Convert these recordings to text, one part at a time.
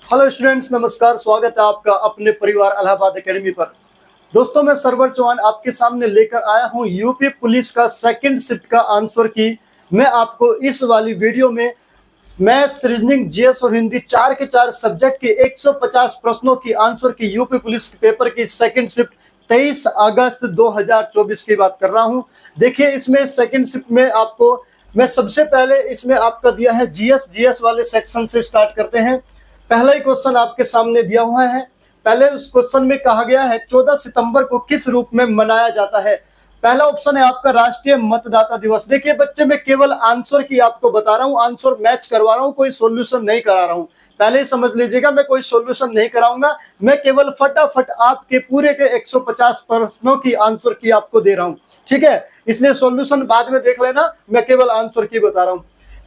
Hello students, नमस्कार। स्वागत है आपका अपने परिवार इलाहाबाद एकेडमी पर। दोस्तों, मैं सरवर चौहान आपके सामने लेकर आया हूं यूपी पुलिस का सेकंड शिफ्ट का आंसर की। मैं आपको इस वाली वीडियो में मैथ्स, रीजनिंग, जीएस और हिंदी चार के चार सब्जेक्ट के 150 प्रश्नों की आंसर की यूपी पुलिस पेपर की सेकंड शिफ्ट 23 अगस्त 2024 की बात कर रहा हूं। देखिए, इसमें सेकंड शिफ्ट में आपको मैं सबसे पहले इसमें आपका दिया है जीएस वाले सेक्शन से स्टार्ट करते हैं। पहला ही क्वेश्चन आपके सामने दिया हुआ है। पहले उस क्वेश्चन में कहा गया है 14 सितंबर को किस रूप में मनाया जाता है। पहला ऑप्शन है आपका राष्ट्रीय मतदाता दिवस। देखिए बच्चे, मैं केवल आंसर की आपको बता रहा हूं, आंसर मैच करवा रहा हूं, कोई सॉल्यूशन नहीं करा रहा हूं। पहले ही समझ लीजिएगा, मैं कोई सॉल्यूशन नहीं कराऊंगा, मैं केवल फटाफट आपके पूरे के 150 प्रश्नों की आंसर की आपको दे रहा हूं, ठीक है। इसलिए सॉल्यूशन बाद में देख लेना, मैं केवल आंसर की बता रहा हूं।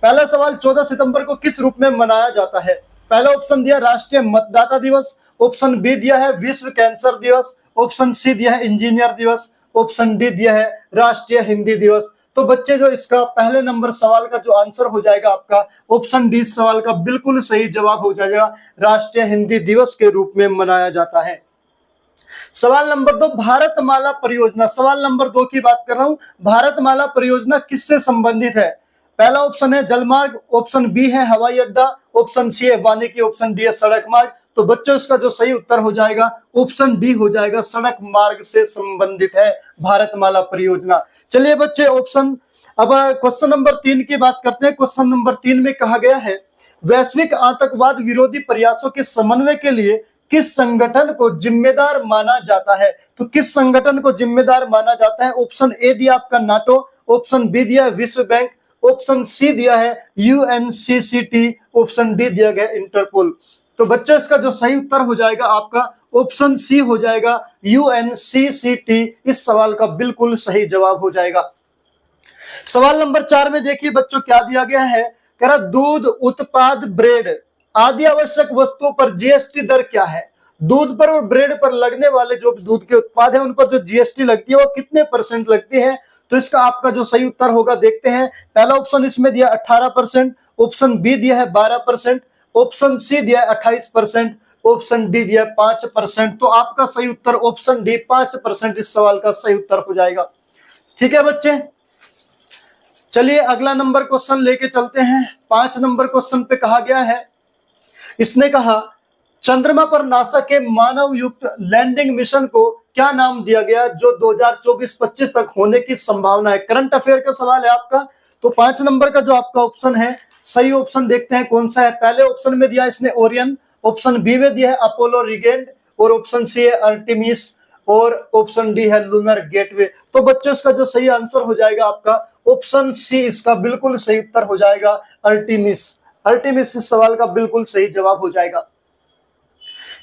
पहला सवाल, 14 सितंबर को किस रूप में मनाया जाता है। पहला ऑप्शन दिया राष्ट्रीय मतदाता दिवस, ऑप्शन बी दिया है विश्व कैंसर दिवस, ऑप्शन सी दिया है इंजीनियर दिवस, ऑप्शन डी दिया है राष्ट्रीय हिंदी दिवस। तो बच्चे, जो इसका पहले नंबर सवाल का जो आंसर हो जाएगा आपका ऑप्शन डी सवाल का बिल्कुल सही जवाब हो जाएगा। राष्ट्रीय हिंदी दिवस के रूप में मनाया जाता है। सवाल नंबर 2, भारतमाला परियोजना। सवाल नंबर 2 की बात कर रहा हूं। भारतमाला परियोजना किससे संबंधित है। पहला ऑप्शन है जलमार्ग, ऑप्शन बी है हवाई अड्डा, ऑप्शन सी है वानिकी, ऑप्शन डी है सड़क मार्ग। तो बच्चों, इसका जो सही उत्तर हो जाएगा ऑप्शन डी हो जाएगा, सड़क मार्ग से संबंधित है भारतमाला परियोजना। चलिए बच्चे, अब क्वेश्चन नंबर 3 की बात करते हैं। क्वेश्चन नंबर 3 में कहा गया है वैश्विक आतंकवाद विरोधी प्रयासों के समन्वय के लिए किस संगठन को जिम्मेदार माना जाता है। तो किस संगठन को जिम्मेदार माना जाता है। ऑप्शन ए दिया आपका नाटो, ऑप्शन बी दिया है विश्व बैंक, ऑप्शन सी दिया है यूएनसीसीटी, ऑप्शन डी दिया गया इंटरपोल। तो बच्चों, इसका जो सही उत्तर हो जाएगा आपका ऑप्शन सी हो जाएगा, यूएनसीसीटी इस सवाल का बिल्कुल सही जवाब हो जाएगा। सवाल नंबर 4 में देखिए बच्चों क्या दिया गया है। कह रहा दूध उत्पाद, ब्रेड आदि आवश्यक वस्तुओं पर जीएसटी दर क्या है। दूध पर और ब्रेड पर लगने वाले जो दूध के उत्पाद हैं उन पर जो जीएसटी लगती है वो कितने परसेंट लगती है। तो इसका आपका जो सही उत्तर होगा देखते हैं। पहला ऑप्शन इसमें दिया 18%, ऑप्शन बी दिया है 12%, ऑप्शन सी दिया है 28%, ऑप्शन डी दिया है 5%। तो आपका सही उत्तर ऑप्शन डी 5% इस सवाल का सही उत्तर हो जाएगा। ठीक है बच्चे, चलिए अगला नंबर क्वेश्चन लेके चलते हैं। 5 नंबर क्वेश्चन पे कहा गया है, इसने कहा चंद्रमा पर नासा के मानव युक्त लैंडिंग मिशन को क्या नाम दिया गया जो 2024-25 तक होने की संभावना है। करंट अफेयर का सवाल है आपका। तो 5 नंबर का जो आपका ऑप्शन है, सही ऑप्शन देखते हैं कौन सा है। पहले ऑप्शन में दिया इसने ओरियन, ऑप्शन बी में दिया है अपोलो रिगेंड, और ऑप्शन सी है अर्टिमिस, और ऑप्शन डी है लूनर गेटवे। तो बच्चों, इसका जो सही आंसर हो जाएगा आपका ऑप्शन सी इसका बिल्कुल सही उत्तर हो जाएगा, अर्टिमिस। अर्टिमिस इस सवाल का बिल्कुल सही जवाब हो जाएगा।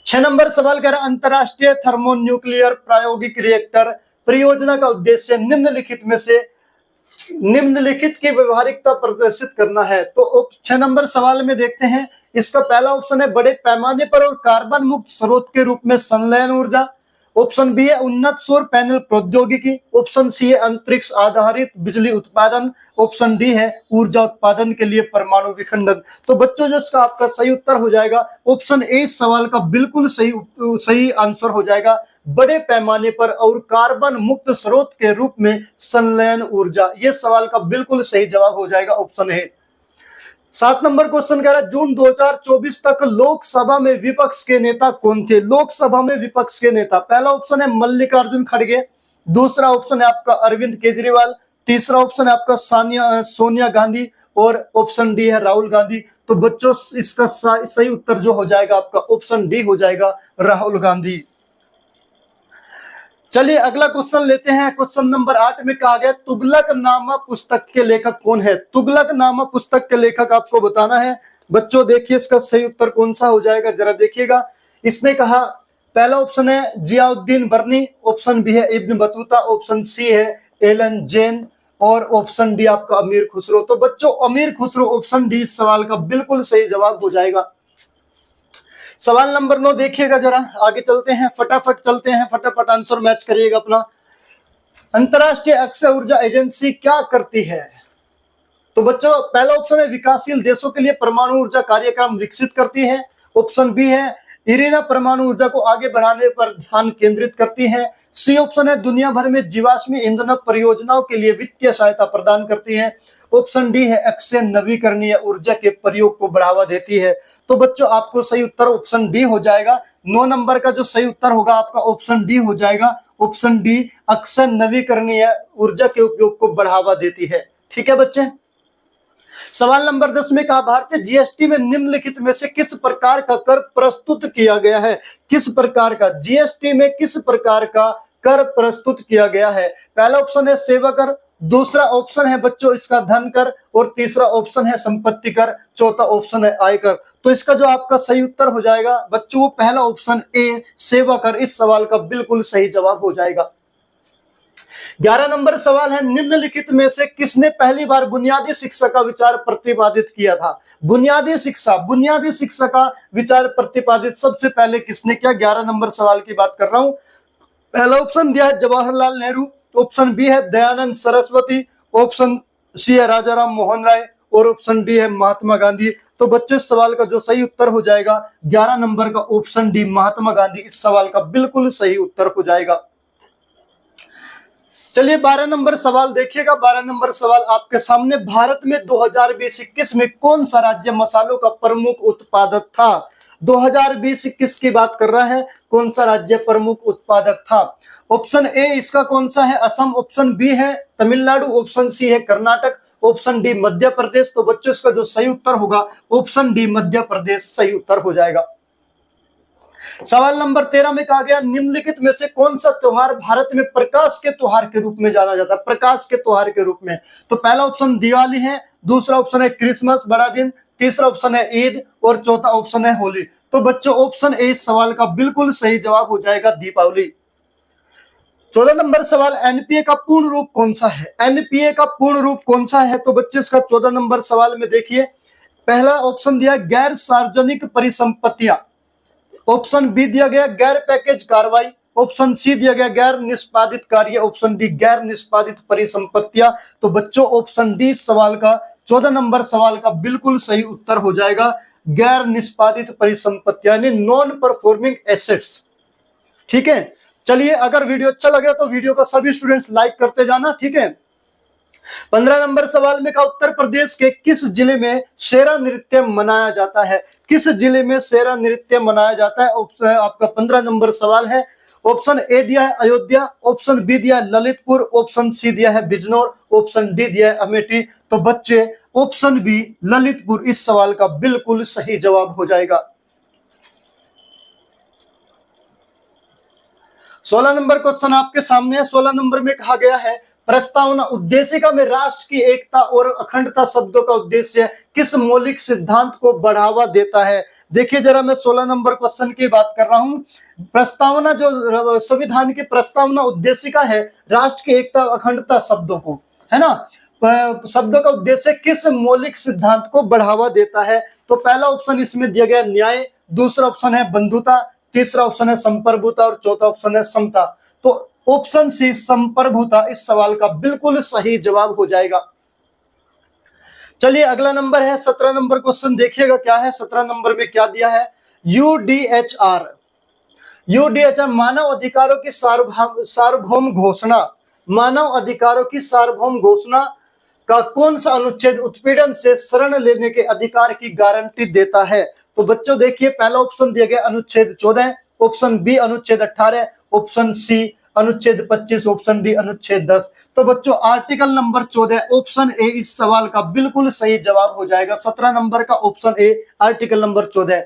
6 नंबर सवाल कह रहा अंतरराष्ट्रीय थर्मोन्यूक्लियर प्रायोगिक रिएक्टर परियोजना का उद्देश्य निम्नलिखित की व्यवहारिकता प्रदर्शित करना है। तो 6 नंबर सवाल में देखते हैं। इसका पहला ऑप्शन है बड़े पैमाने पर और कार्बन मुक्त स्रोत के रूप में संलयन ऊर्जा, ऑप्शन बी है उन्नत सौर पैनल प्रौद्योगिकी, ऑप्शन सी है अंतरिक्ष आधारित बिजली उत्पादन, ऑप्शन डी है ऊर्जा उत्पादन के लिए परमाणु विखंडन। तो बच्चों, जो इसका आपका सही उत्तर हो जाएगा ऑप्शन ए इस सवाल का बिल्कुल सही आंसर हो जाएगा, बड़े पैमाने पर और कार्बन मुक्त स्रोत के रूप में संलयन ऊर्जा। यह सवाल का बिल्कुल सही जवाब हो जाएगा ऑप्शन ए। 7 नंबर क्वेश्चन कह रहा है जून 2024 तक लोकसभा में विपक्ष के नेता कौन थे। लोकसभा में विपक्ष के नेता, पहला ऑप्शन है मल्लिकार्जुन खड़गे, दूसरा ऑप्शन है आपका अरविंद केजरीवाल, तीसरा ऑप्शन है आपका सोनिया गांधी, और ऑप्शन डी है राहुल गांधी। तो बच्चों, इसका सही उत्तर जो हो जाएगा आपका ऑप्शन डी हो जाएगा, राहुल गांधी। चलिए अगला क्वेश्चन लेते हैं। क्वेश्चन नंबर 8 में कहा गया तुगलकनामा पुस्तक के लेखक कौन है। तुगलकनामा पुस्तक के लेखक आपको बताना है। बच्चों देखिए, इसका सही उत्तर कौन सा हो जाएगा जरा देखिएगा। इसने कहा पहला ऑप्शन है जियाउद्दीन बर्नी, ऑप्शन बी है इब्न बतूता, ऑप्शन सी है एलन जैन, और ऑप्शन डी आपका अमीर खुसरो। तो बच्चों, अमीर खुसरो ऑप्शन डी इस सवाल का बिल्कुल सही जवाब हो जाएगा। सवाल नंबर 9 देखिएगा जरा, आगे चलते हैं, फटाफट चलते हैं, फटाफट आंसर मैच करिएगा अपना। अंतरराष्ट्रीय अक्षय ऊर्जा एजेंसी क्या करती है। तो बच्चों, पहला ऑप्शन है विकासशील देशों के लिए परमाणु ऊर्जा कार्यक्रम विकसित करती है, ऑप्शन बी है इरिना परमाणु ऊर्जा को आगे बढ़ाने पर ध्यान केंद्रित करती है। सी ऑप्शन है दुनिया भर में जीवाश्मी ईंधन परियोजनाओं के लिए वित्तीय सहायता प्रदान करती है। ऑप्शन डी है अक्षय नवीकरणीय ऊर्जा के प्रयोग को बढ़ावा देती है। तो बच्चों आपको सही उत्तर ऑप्शन डी हो जाएगा। 9 नंबर का जो सही उत्तर होगा आपका ऑप्शन डी हो जाएगा। ऑप्शन डी अक्षय नवीकरणीय ऊर्जा के उपयोग को बढ़ावा देती है। ठीक है बच्चे। सवाल नंबर 10 में कहा भारतीय जीएसटी में निम्नलिखित में से किस प्रकार का कर प्रस्तुत किया गया है। किस प्रकार का जीएसटी में किस प्रकार का कर प्रस्तुत किया गया है। पहला ऑप्शन है सेवा कर, दूसरा ऑप्शन है बच्चों इसका धन कर, और तीसरा ऑप्शन है संपत्ति कर, चौथा ऑप्शन है आयकर। तो इसका जो आपका सही उत्तर हो जाएगा बच्चों वो पहला ऑप्शन ए सेवा कर इस सवाल का बिल्कुल सही जवाब हो जाएगा। 11 नंबर सवाल है निम्नलिखित में से किसने पहली बार बुनियादी शिक्षा का विचार प्रतिपादित किया था। बुनियादी शिक्षा का विचार प्रतिपादित सबसे पहले किसने किया। 11 नंबर सवाल की बात कर रहा हूं। पहला ऑप्शन दिया है जवाहरलाल नेहरू, ऑप्शन बी है दयानंद सरस्वती, ऑप्शन सी है राजाराम मोहन राय, और ऑप्शन डी है महात्मा गांधी। तो बच्चों इस सवाल का जो सही उत्तर हो जाएगा 11 नंबर का ऑप्शन डी महात्मा गांधी इस सवाल का बिल्कुल सही उत्तर हो जाएगा। चलिए 12 नंबर सवाल देखिएगा। 12 नंबर सवाल आपके सामने, भारत में 2020-21 में कौन सा राज्य मसालों का प्रमुख उत्पादक था। 2020-21 की बात कर रहा है, कौन सा राज्य प्रमुख उत्पादक था। ऑप्शन ए इसका कौन सा है असम, ऑप्शन बी है तमिलनाडु, ऑप्शन सी है कर्नाटक, ऑप्शन डी मध्य प्रदेश। तो बच्चों इसका जो सही उत्तर होगा ऑप्शन डी मध्य प्रदेश सही उत्तर हो जाएगा। सवाल नंबर 13 में कहा गया निम्नलिखित में से कौन सा त्योहार भारत में प्रकाश के त्योहार के रूप में जाना जाता है। प्रकाश के त्योहार के रूप में तो पहला ऑप्शन दिवाली है, दूसरा ऑप्शन है क्रिसमस बड़ा दिन, तीसरा ऑप्शन है ईद, और चौथा ऑप्शन है होली। तो बच्चों ऑप्शन ए इस सवाल का बिल्कुल सही जवाब हो जाएगा दीपावली। 14 नंबर सवाल एनपीए का पूर्ण रूप कौन सा है। एनपीए का पूर्ण रूप कौन सा है। तो बच्चे इसका 14 नंबर सवाल में देखिए, पहला ऑप्शन दिया गैर सार्वजनिक परिसंपत्तियां, ऑप्शन बी दिया गया गैर पैकेज कार्रवाई, ऑप्शन सी दिया गया गैर निष्पादित कार्य, ऑप्शन डी गैर निष्पादित परिसंपत्तियां। तो बच्चों ऑप्शन डी सवाल का 14 नंबर सवाल का बिल्कुल सही उत्तर हो जाएगा गैर निष्पादित परिसंपत्तियां यानी नॉन परफॉर्मिंग एसेट्स। ठीक है। चलिए अगर वीडियो अच्छा लगे तो वीडियो को सभी स्टूडेंट्स लाइक करते जाना। ठीक है। 15 नंबर सवाल में कहा उत्तर प्रदेश के किस जिले में शेरा नृत्य मनाया जाता है। किस जिले में शेरा नृत्य मनाया जाता है। ऑप्शन आपका 15 नंबर सवाल है। ऑप्शन ए दिया है अयोध्या, ऑप्शन बी दिया है ललितपुर, ऑप्शन सी दिया है बिजनौर, ऑप्शन डी दिया है अमेठी। तो बच्चे ऑप्शन बी ललितपुर इस सवाल का बिल्कुल सही जवाब हो जाएगा। 16 नंबर क्वेश्चन आपके सामने है। 16 नंबर में कहा गया है प्रस्तावना उद्देशिका में राष्ट्र की एकता और अखंडता शब्दों का उद्देश्य किस मौलिक सिद्धांत को बढ़ावा देता है। देखिए जरा मैं 16 नंबर क्वेश्चन की बात कर रहा हूं। प्रस्तावना जो संविधान की प्रस्तावना उद्देशिका है राष्ट्र की एकता अखंडता शब्दों को, है ना, शब्दों का उद्देश्य किस मौलिक सिद्धांत को बढ़ावा देता है। तो पहला ऑप्शन इसमें दिया गया न्याय, दूसरा ऑप्शन है बंधुता, तीसरा ऑप्शन है संप्रभुता, और चौथा ऑप्शन है समता। तो ऑप्शन सी संप्रभुता इस सवाल का बिल्कुल सही जवाब हो जाएगा। चलिए अगला नंबर है 17 नंबर क्वेश्चन देखिएगा क्या है। 17 नंबर में क्या दिया है यूडीएचआर। यूडीएचआर मानव अधिकारों की सार्वभौम घोषणा, मानव अधिकारों की सार्वभौम घोषणा का कौन सा अनुच्छेद उत्पीड़न से शरण लेने के अधिकार की गारंटी देता है। तो बच्चों देखिए पहला ऑप्शन दिया गया अनुच्छेद 14, ऑप्शन बी अनुच्छेद 18, ऑप्शन सी अनुच्छेद 25, ऑप्शन डी अनुच्छेद 10। तो बच्चों आर्टिकल नंबर 14 ऑप्शन ए इस सवाल का बिल्कुल सही जवाब हो जाएगा। 17 नंबर का option A article number 14।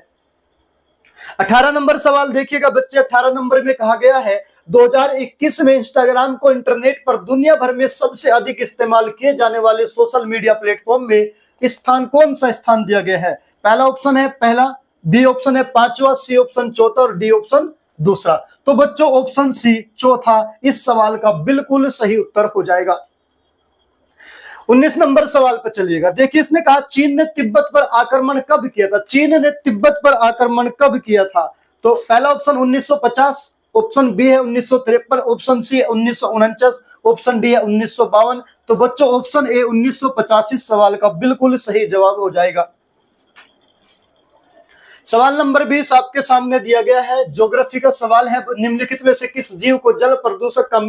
18 number सवाल देखिएगा बच्चे। 18 नंबर में कहा गया है 2021 में इंस्टाग्राम को इंटरनेट पर दुनिया भर में सबसे अधिक इस्तेमाल किए जाने वाले सोशल मीडिया प्लेटफॉर्म में स्थान कौन सा स्थान दिया गया है। पहला ऑप्शन है पहला, बी ऑप्शन है पांचवा, सी ऑप्शन चौथा, और डी ऑप्शन दूसरा। तो बच्चों ऑप्शन सी चौथा इस सवाल का बिल्कुल सही उत्तर हो जाएगा। 19 नंबर सवाल पर चलिएगा। देखिए इसने कहा चीन ने तिब्बत पर आक्रमण कब किया था। चीन ने तिब्बत पर आक्रमण कब किया था। तो पहला ऑप्शन 1950, ऑप्शन बी है 1953, ऑप्शन सी है 1949, ऑप्शन डी है 1952। तो बच्चों ऑप्शन ए 1950 इस सवाल का बिल्कुल सही जवाब हो जाएगा। सवाल नंबर 20 आपके सामने दिया गया है, ज्योग्राफी का सवाल है। निम्नलिखित में से किस जीव को जल प्रदूषक का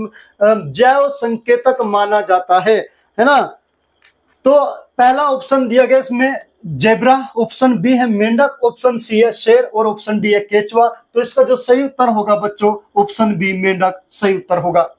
जैव संकेतक माना जाता है ना? तो पहला ऑप्शन दिया गया इसमें जेब्रा, ऑप्शन बी है मेंढक, ऑप्शन सी है शेर और ऑप्शन डी है केचुआ। तो इसका जो सही उत्तर होगा बच्चों ऑप्शन बी मेंढक सही उत्तर होगा।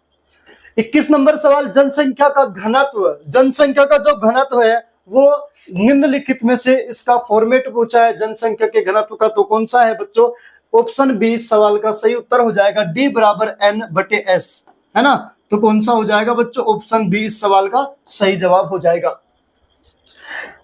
21 नंबर सवाल, जनसंख्या का घनत्व, जनसंख्या का जो घनत्व है वो निम्नलिखित में से इसका फॉर्मेट पूछा है जनसंख्या के घनत्व का, तो कौन सा है बच्चों? ऑप्शन बी इस सवाल का सही उत्तर हो जाएगा, डी बराबर n/s, है ना? तो कौन सा हो जाएगा बच्चों? ऑप्शन बी इस सवाल का सही जवाब हो जाएगा।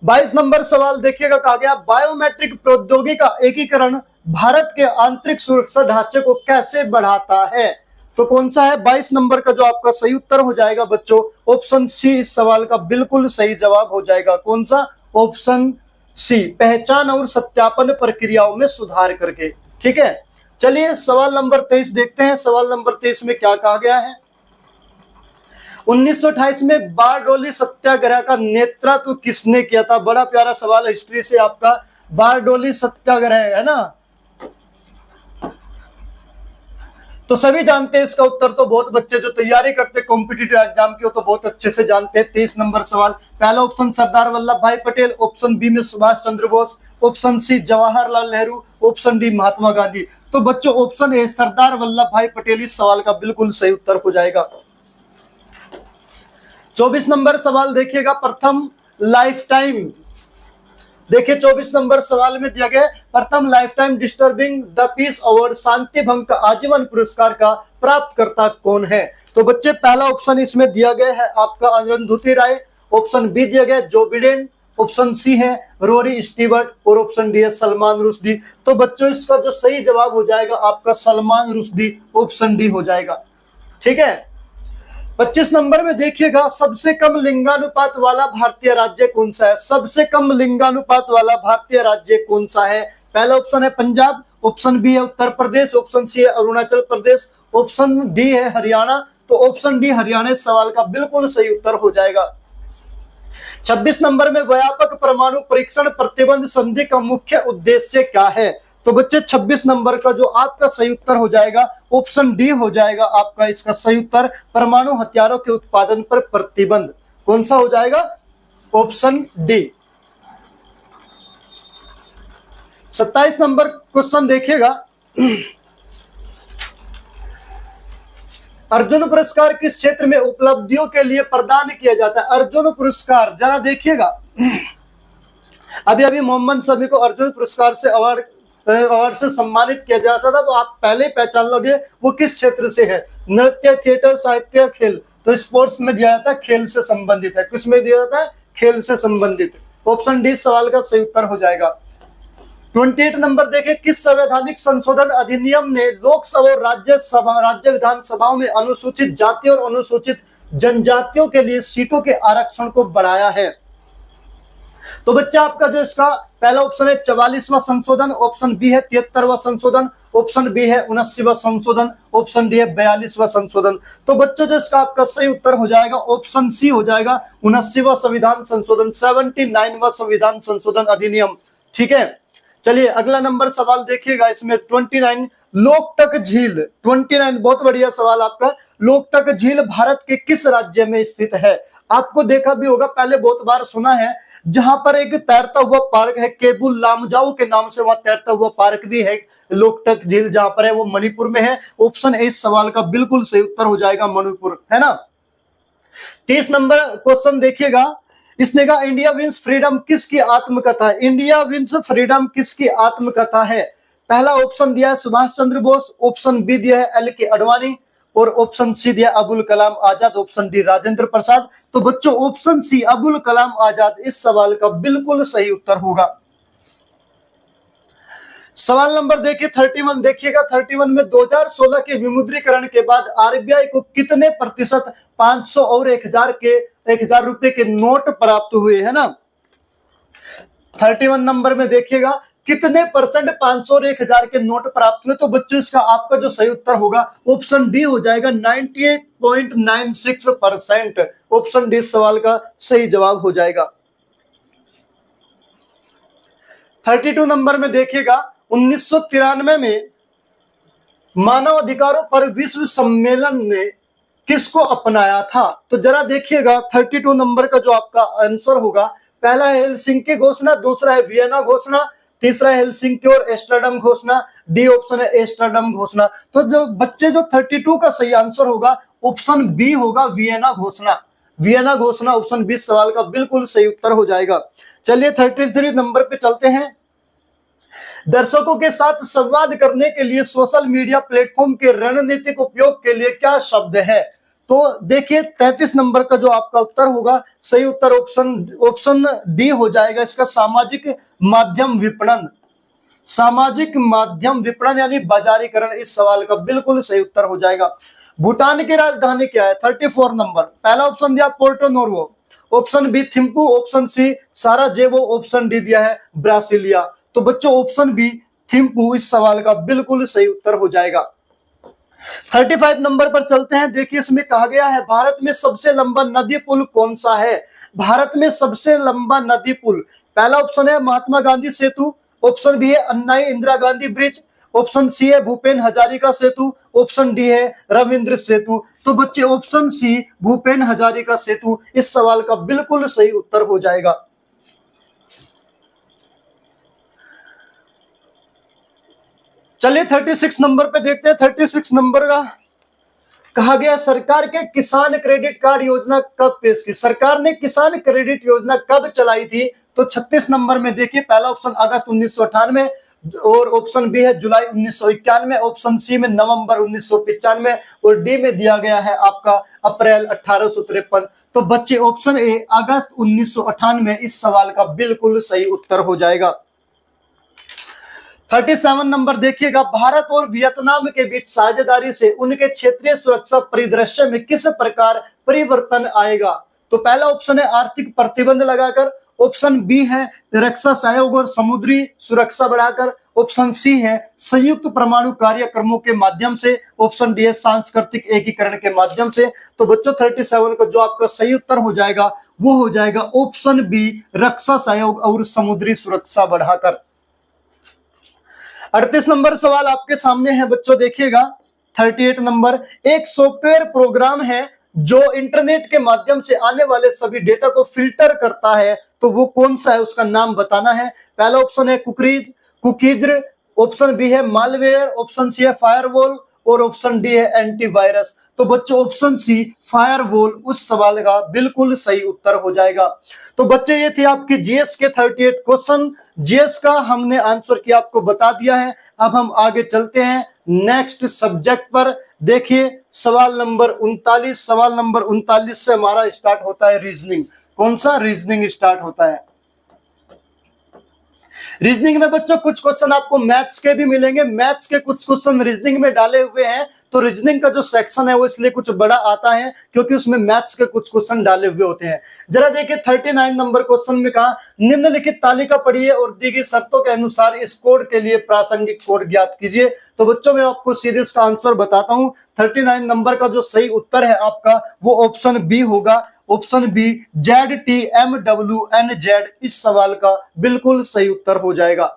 22 नंबर सवाल देखिएगा, कहा गया बायोमेट्रिक प्रौद्योगिकी का एकीकरण भारत के आंतरिक सुरक्षा ढांचे को कैसे बढ़ाता है? तो कौन सा है 22 नंबर का जो आपका सही उत्तर हो जाएगा बच्चों? ऑप्शन सी इस सवाल का बिल्कुल सही जवाब हो जाएगा। कौन सा? ऑप्शन सी, पहचान और सत्यापन प्रक्रियाओं में सुधार करके। ठीक है, चलिए सवाल नंबर 23 देखते हैं। सवाल नंबर 23 में क्या कहा गया है? 1928 में बारडोली सत्याग्रह का नेतृत्व किसने किया था? बड़ा प्यारा सवाल है हिस्ट्री से आपका, बारडोली सत्याग्रह, है ना? तो सभी जानते हैं इसका उत्तर, तो बहुत बच्चे जो तैयारी करते हैं कॉम्पिटिटिव एग्जाम की वो तो बहुत अच्छे से जानते हैं। 23 नंबर सवाल, पहला ऑप्शन सरदार वल्लभ भाई पटेल, ऑप्शन बी में Subhash Chandra Bose, option C Jawaharlal Nehru, option D Mahatma Gandhi. तो बच्चों ऑप्शन ए सरदार वल्लभ भाई पटेल इस सवाल का बिल्कुल सही उत्तर हो जाएगा। 24 नंबर सवाल देखिएगा, प्रथम लाइफ टाइम, देखिए 24 नंबर सवाल में दिया गया प्रथम lifetime disturbing the peace award शांति भंग का आजीवन पुरस्कार का प्राप्तकर्ता कौन है? तो बच्चे पहला ऑप्शन इसमें दिया गया है आपका अरुंधति राय, ऑप्शन बी दिया गया जो बिडेन, ऑप्शन सी है रोरी स्टीवर्ट और ऑप्शन डी है सलमान रुश्दी। तो बच्चों इसका जो सही जवाब हो जाएगा आपका सलमान रुश्दी, ऑप्शन डी हो जाएगा। ठीक है, 25 नंबर में देखिएगा, सबसे कम लिंगानुपात वाला भारतीय राज्य कौन सा है? सबसे कम लिंगानुपात वाला भारतीय राज्य कौन सा है? पहला ऑप्शन है पंजाब, ऑप्शन बी है उत्तर प्रदेश, ऑप्शन सी है अरुणाचल प्रदेश, ऑप्शन डी है हरियाणा। तो ऑप्शन डी हरियाणा इस सवाल का बिल्कुल सही उत्तर हो जाएगा। 26 नंबर में व्यापक परमाणु परीक्षण प्रतिबंध संधि का मुख्य उद्देश्य क्या है? तो बच्चे 26 नंबर का जो आपका सही उत्तर हो जाएगा ऑप्शन डी हो जाएगा आपका इसका सही उत्तर, परमाणु हथियारों के उत्पादन पर प्रतिबंध। कौन सा हो जाएगा? Option D. 27 नंबर क्वेश्चन देखिएगा, अर्जुन पुरस्कार किस क्षेत्र में उपलब्धियों के लिए प्रदान किया जाता है? अर्जुन पुरस्कार जरा देखिएगा, अभी अभी मोहम्मद शमी को अर्जुन पुरस्कार से अवार्ड से सम्मानित किया जाता था, तो आप पहले पहचान लोगे वो किस क्षेत्र से है। नृत्य, थिएटर, साहित्य, खेल। तो स्पोर्ट्स में दिया जाता है खेल से संबंधित है। किस में दिया जाता है? खेल से संबंधित। ऑप्शन डी सवाल का सही उत्तर हो जाएगा। 28 नंबर देखें, किस संवैधानिक संशोधन अधिनियम ने लोकसभा और राज्य विधानसभाओं में अनुसूचित जाति और अनुसूचित जनजातियों के लिए सीटों के आरक्षण को बढ़ाया है? तो बच्चा आपका जो इसका पहला ऑप्शन है 44वां संशोधन, ऑप्शन बी है 73वां संशोधन, ऑप्शन बी है 79वां संशोधन, ऑप्शन डी है 42वां संशोधन। तो बच्चों जो इसका आपका सही उत्तर हो जाएगा ऑप्शन सी हो जाएगा 79वां संविधान संशोधन, 79वां संविधान संशोधन अधिनियम। ठीक है, चलिए अगला नंबर सवाल देखिएगा, इसमें 29 लोकटक झील, 29 बहुत बढ़िया सवाल आपका। लोकटक झील भारत के किस राज्य में स्थित है? आपको देखा भी होगा, पहले बहुत बार सुना है, जहां पर एक तैरता हुआ पार्क है केबुल लामजाओ के नाम से, वहां तैरता हुआ पार्क भी है। लोकटक झील जहां पर है वो मणिपुर में है। ऑप्शन ए इस सवाल का बिल्कुल सही उत्तर हो जाएगा मणिपुर, है ना। 30 नंबर क्वेश्चन देखिएगा, इसने कहा इंडिया विंस फ्रीडम किसकी आत्मकथा है? इंडिया विंस फ्रीडम किसकी आत्मकथा है? पहला ऑप्शन दिया है सुभाष चंद्र बोस, ऑप्शन बी दिया है एल के अडवाणी और ऑप्शन सी दिया अबुल कलाम आजाद, ऑप्शन डी राजेंद्र प्रसाद। तो बच्चों ऑप्शन सी अबुल कलाम आजाद इस सवाल का बिल्कुल सही उत्तर होगा। सवाल नंबर देखिए 31 देखिएगा, 31 में 2016 के विमुद्रीकरण के बाद आरबीआई को कितने प्रतिशत 500 और 1000 रुपए के नोट प्राप्त हुए, है ना। 31 नंबर में देखिएगा कितने परसेंट 500 और 1000 के नोट प्राप्त हुए। तो बच्चों इसका आपका जो सही उत्तर होगा ऑप्शन डी हो जाएगा 98.96%। ऑप्शन डी सवाल का सही जवाब हो जाएगा। 32 नंबर में देखिएगा 1993 में मानव अधिकारों पर विश्व सम्मेलन ने किसको अपनाया था? तो जरा देखिएगा 32 नंबर का जो आपका आंसर होगा, पहला है हेलसिंकी घोषणा, दूसरा है वियना घोषणा, तीसरा है हेलसिंकी और एम्स्टर्डम घोषणा, डी ऑप्शन है एम्स्टर्डम घोषणा। तो जो बच्चे जो 32 का सही आंसर होगा ऑप्शन बी होगा, वियना घोषणा। वियना घोषणा ऑप्शन बी सवाल का बिल्कुल सही उत्तर हो जाएगा। चलिए 33 नंबर पे चलते हैं। दर्शकों के साथ संवाद करने के लिए सोशल मीडिया प्लेटफॉर्म के रणनीतिक उपयोग के लिए क्या शब्द है? तो देखिए 33 नंबर का जो आपका उत्तर होगा, सही उत्तर ऑप्शन डी हो जाएगा इसका, सामाजिक माध्यम विपणन। सामाजिक माध्यम विपणन यानी बाजारीकरण इस सवाल का बिल्कुल सही उत्तर हो जाएगा। भूटान की राजधानी क्या है? 34 नंबर, पहला ऑप्शन दिया Porto Novo, option B Thimphu, option C Sarajevo, option D दिया है ब्रासिलिया। तो बच्चों ऑप्शन बी थिम्पू इस सवाल का बिल्कुल सही उत्तर हो जाएगा। 35 नंबर पर चलते हैं। देखिए इसमें कहा गया है भारत में सबसे लंबा नदी पुल कौन सा है? भारत में सबसे लंबा नदी पुल, पहला ऑप्शन है महात्मा गांधी सेतु, ऑप्शन बी है Annai Indira Gandhi bridge, option C है भूपेन हजारिका सेतु, ऑप्शन डी है रविंद्र सेतु। तो बच्चे ऑप्शन सी भूपेन हजारिका सेतु इस सवाल का बिल्कुल सही उत्तर हो जाएगा। चलिए 36 नंबर पे देखते हैं। 36 नंबर का कहा गया सरकार के किसान क्रेडिट कार्ड योजना कब पेश की? सरकार ने किसान क्रेडिट योजना कब चलाई थी? तो 36 नंबर में देखिए, पहला ऑप्शन अगस्त 1998 और ऑप्शन बी है जुलाई 1991, ऑप्शन सी में नवंबर 1995 और डी में दिया गया है आपका अप्रैल 1853। तो बच्चे ऑप्शन ए अगस्त 1998 इस सवाल का बिल्कुल सही उत्तर हो जाएगा। 37 नंबर देखिएगा, भारत और वियतनाम के बीच साझेदारी से उनके क्षेत्रीय सुरक्षा परिदृश्य में किस प्रकार परिवर्तन आएगा? तो पहला ऑप्शन है आर्थिक प्रतिबंध लगाकर, ऑप्शन बी है रक्षा सहयोग और समुद्री सुरक्षा बढ़ाकर, ऑप्शन सी है संयुक्त परमाणु कार्यक्रमों के माध्यम से, ऑप्शन डी है सांस्कृतिक एकीकरण के माध्यम से। तो बच्चों 37 का जो आपका सही उत्तर हो जाएगा वो हो जाएगा ऑप्शन बी रक्षा सहयोग और समुद्री सुरक्षा बढ़ाकर। 38 नंबर सवाल आपके सामने है बच्चों, देखिएगा 38 नंबर, एक सॉफ्टवेयर प्रोग्राम है जो इंटरनेट के माध्यम से आने वाले सभी डेटा को फिल्टर करता है, तो वो कौन सा है उसका नाम बताना है। पहला ऑप्शन है कुकीज, ऑप्शन बी है मालवेयर, ऑप्शन सी है फायरवॉल और ऑप्शन डी है एंटीवायरस। तो बच्चों ऑप्शन सी फायरवॉल उस सवाल का बिल्कुल सही उत्तर हो जाएगा। तो बच्चे ये थे आपके जीएस के 38 क्वेश्चन। जीएस का हमने आंसर किया आपको बता दिया है। अब हम आगे चलते हैं नेक्स्ट सब्जेक्ट पर। देखिए सवाल नंबर 39, सवाल नंबर 39 से हमारा स्टार्ट होता है रीजनिंग। कौन सा? रीजनिंग स्टार्ट होता है। रीजनिंग में बच्चों कुछ क्वेश्चन आपको मैथ्स के भी मिलेंगे, मैथ्स के कुछ क्वेश्चन रीजनिंग में डाले हुए हैं। तो रीजनिंग का जो सेक्शन है वो इसलिए कुछ बड़ा आता है क्योंकि उसमें मैथ्स के कुछ क्वेश्चन डाले हुए होते हैं। जरा देखिए 39 नंबर क्वेश्चन में कहा निम्नलिखित तालिका पढ़िए और दी गई शर्तों के अनुसार इस कोड के लिए प्रासंगिक कोड ज्ञात कीजिए। तो बच्चों मैं आपको सीधे इसका आंसर बताता हूं। 39 नंबर का जो सही उत्तर है आपका वो ऑप्शन बी होगा, ऑप्शन बी ZTMWNZ इस सवाल का बिल्कुल सही उत्तर हो जाएगा।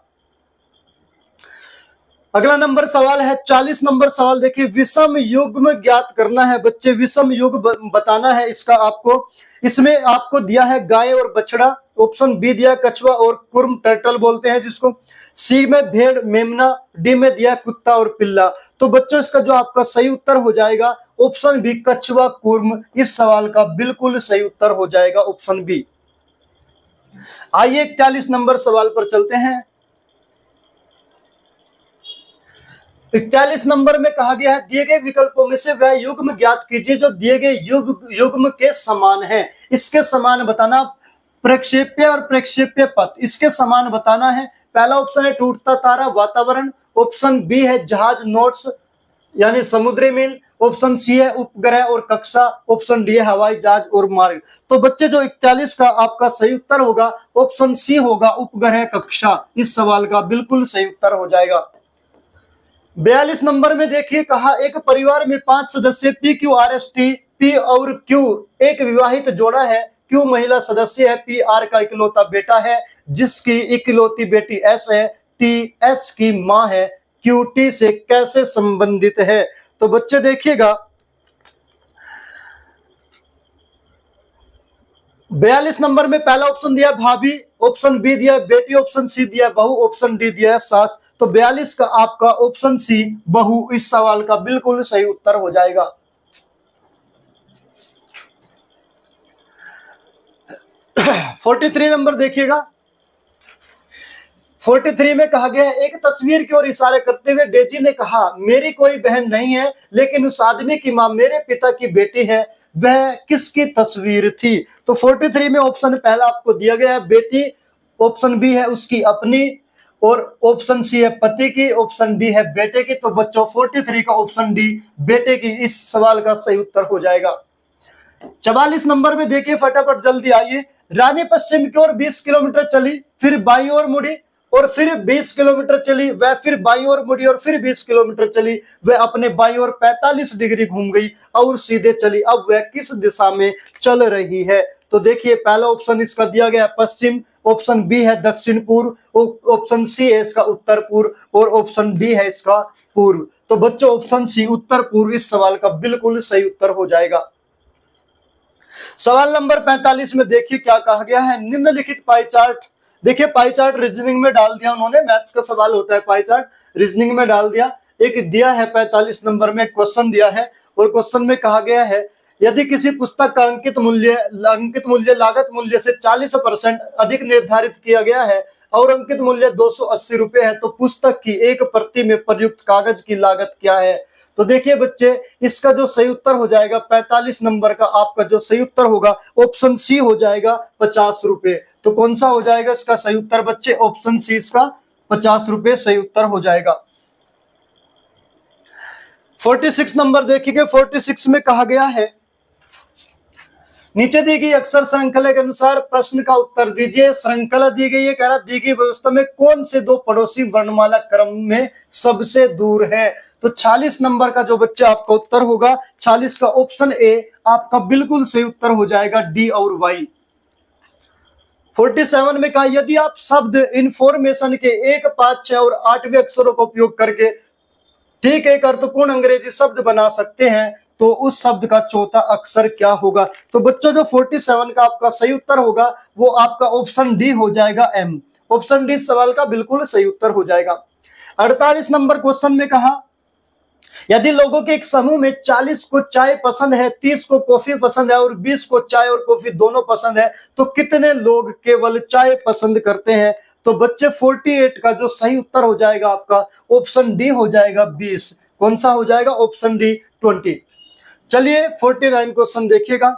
अगला नंबर सवाल है 40 नंबर सवाल। देखिए विषम युग्म ज्ञात करना है बच्चे, विषम युग्म बताना है इसका आपको। इसमें आपको दिया है गाय और बछड़ा, ऑप्शन बी दिया कछुआ और कुर्म टर्टल बोलते हैं जिसको, सी में भेड़ मेमना, डी में दिया कुत्ता और पिल्ला। तो बच्चों इसका जो आपका सही उत्तर हो जाएगा ऑप्शन बी कछुआ कुर्म इस सवाल का बिल्कुल सही उत्तर हो जाएगा ऑप्शन बी। आइए 41 नंबर सवाल पर चलते हैं। 41 नंबर में कहा गया है दिए गए विकल्पों में से वह युग्म ज्ञात कीजिए जो दिए गए युग्म के समान है। इसके समान बताना, प्रक्षेप्य और प्रक्षेप्य पथ इसके समान बताना है। पहला ऑप्शन है टूटता तारा वातावरण, ऑप्शन बी है जहाज नोट्स यानी समुद्री मील, ऑप्शन सी है उपग्रह और कक्षा, ऑप्शन डी है हवाई जहाज और मार्ग। तो बच्चे जो 41 का आपका सही उत्तर होगा ऑप्शन सी होगा उपग्रह कक्षा इस सवाल का बिल्कुल सही उत्तर हो जाएगा। 42 नंबर में देखिए कहा एक परिवार में 5 सदस्य PQRST, P और Q एक विवाहित जोड़ा है, Q महिला सदस्य है, PR का इकलौता बेटा है जिसकी इकलौती बेटी S है, T QTS की मां है, QT से कैसे संबंधित है? तो बच्चे देखिएगा 42 नंबर में पहला ऑप्शन दिया भाभी, ऑप्शन बी दिया बेटी, ऑप्शन सी दिया बहू, ऑप्शन डी दिया सास। तो 42 का आपका ऑप्शन सी बहू इस सवाल का बिल्कुल सही उत्तर हो जाएगा। 43 नंबर देखिएगा, 43 में कहा गया है, एक तस्वीर की ओर इशारा करते हुए डेजी ने कहा, मेरी कोई बहन नहीं है, लेकिन उस आदमी की मां मेरे पिता की बेटी है, वह किसकी तस्वीर थी? तो 43 में ऑप्शन पहला आपको दिया गया है बेटी, ऑप्शन बी है उसकी अपनी, और ऑप्शन सी है पति की, ऑप्शन डी है बेटे की। तो बच्चों 43 का ऑप्शन डी बेटे की इस सवाल का सही उत्तर हो जाएगा। 44 नंबर में देखिए, फटाफट जल्दी आइए। रानी पश्चिम की ओर 20 किलोमीटर चली, फिर बाईं ओर मुड़ी, और फिर 20 किलोमीटर चली, वह फिर बाईं ओर मुड़ी और फिर 20 किलोमीटर चली, वह अपने बाईं ओर 45 डिग्री घूम गई और सीधे चली। अब वह किस दिशा में चल रही है? तो देखिए पहला ऑप्शन इसका दिया गया है पश्चिम, ऑप्शन बी है दक्षिण पूर्व, ऑप्शन सी है इसका उत्तर पूर्व, और ऑप्शन डी है इसका पूर्व। तो बच्चों ऑप्शन सी उत्तर पूर्व इस सवाल का बिल्कुल सही उत्तर हो जाएगा। सवाल नंबर 45 में देखिए क्या कहा गया है, निम्नलिखित पाई चार्ट। देखिए पाई चार्ट रीजनिंग में डाल दिया उन्होंने, मैथ्स का सवाल होता है पाई चार्ट, रीजनिंग में डाल दिया। एक दिया है 45 नंबर में क्वेश्चन दिया है, और क्वेश्चन में कहा गया है, यदि किसी पुस्तक का अंकित मूल्य लागत मूल्य से 40% अधिक निर्धारित किया गया है और अंकित मूल्य 280 रुपए है, तो पुस्तक की एक प्रति में प्रयुक्त कागज की लागत क्या है? तो देखिए बच्चे इसका जो सही उत्तर हो जाएगा 45 नंबर का आपका जो सही उत्तर होगा ऑप्शन सी हो जाएगा 50 रुपए। तो कौन सा हो जाएगा इसका सही उत्तर बच्चे? ऑप्शन सी इसका 50 रुपए सही उत्तर हो जाएगा। 46 नंबर देखिए, 46 में कहा गया है, नीचे दी गई अक्षर श्रृंखला के अनुसार प्रश्न का उत्तर दीजिए। श्रृंखला दी गई है, कह रहा दी गई व्यवस्था में कौन से दो पड़ोसी वर्णमाला क्रम में सबसे दूर है? तो 46 नंबर का जो बच्चा आपका उत्तर होगा 46 का ऑप्शन ए आपका बिल्कुल सही उत्तर हो जाएगा, डी और वाई। 47 में कहा, यदि आप शब्द इंफॉर्मेशन के 1, 5, 6 और 8वें अक्षरों का उपयोग करके ठीक एक अर्थपूर्ण अंग्रेजी शब्द बना सकते हैं, तो उस शब्द का चौथा अक्षर क्या होगा? तो बच्चों जो 47 का आपका सही उत्तर होगा वो आपका ऑप्शन डी हो जाएगा, एम। ऑप्शन डी सवाल का बिल्कुल सही उत्तर हो जाएगा। 48 नंबर क्वेश्चन में कहा, यदि लोगों के एक समूह में 40 को चाय पसंद है, 30 को कॉफी पसंद है और 20 को चाय और कॉफी दोनों पसंद है, तो कितने लोग केवल चाय पसंद करते हैं? तो बच्चे 48 का जो सही उत्तर हो जाएगा आपका ऑप्शन डी हो जाएगा 20। कौन सा हो जाएगा? Option D 20। चलिए 49 क्वेश्चन देखिएगा।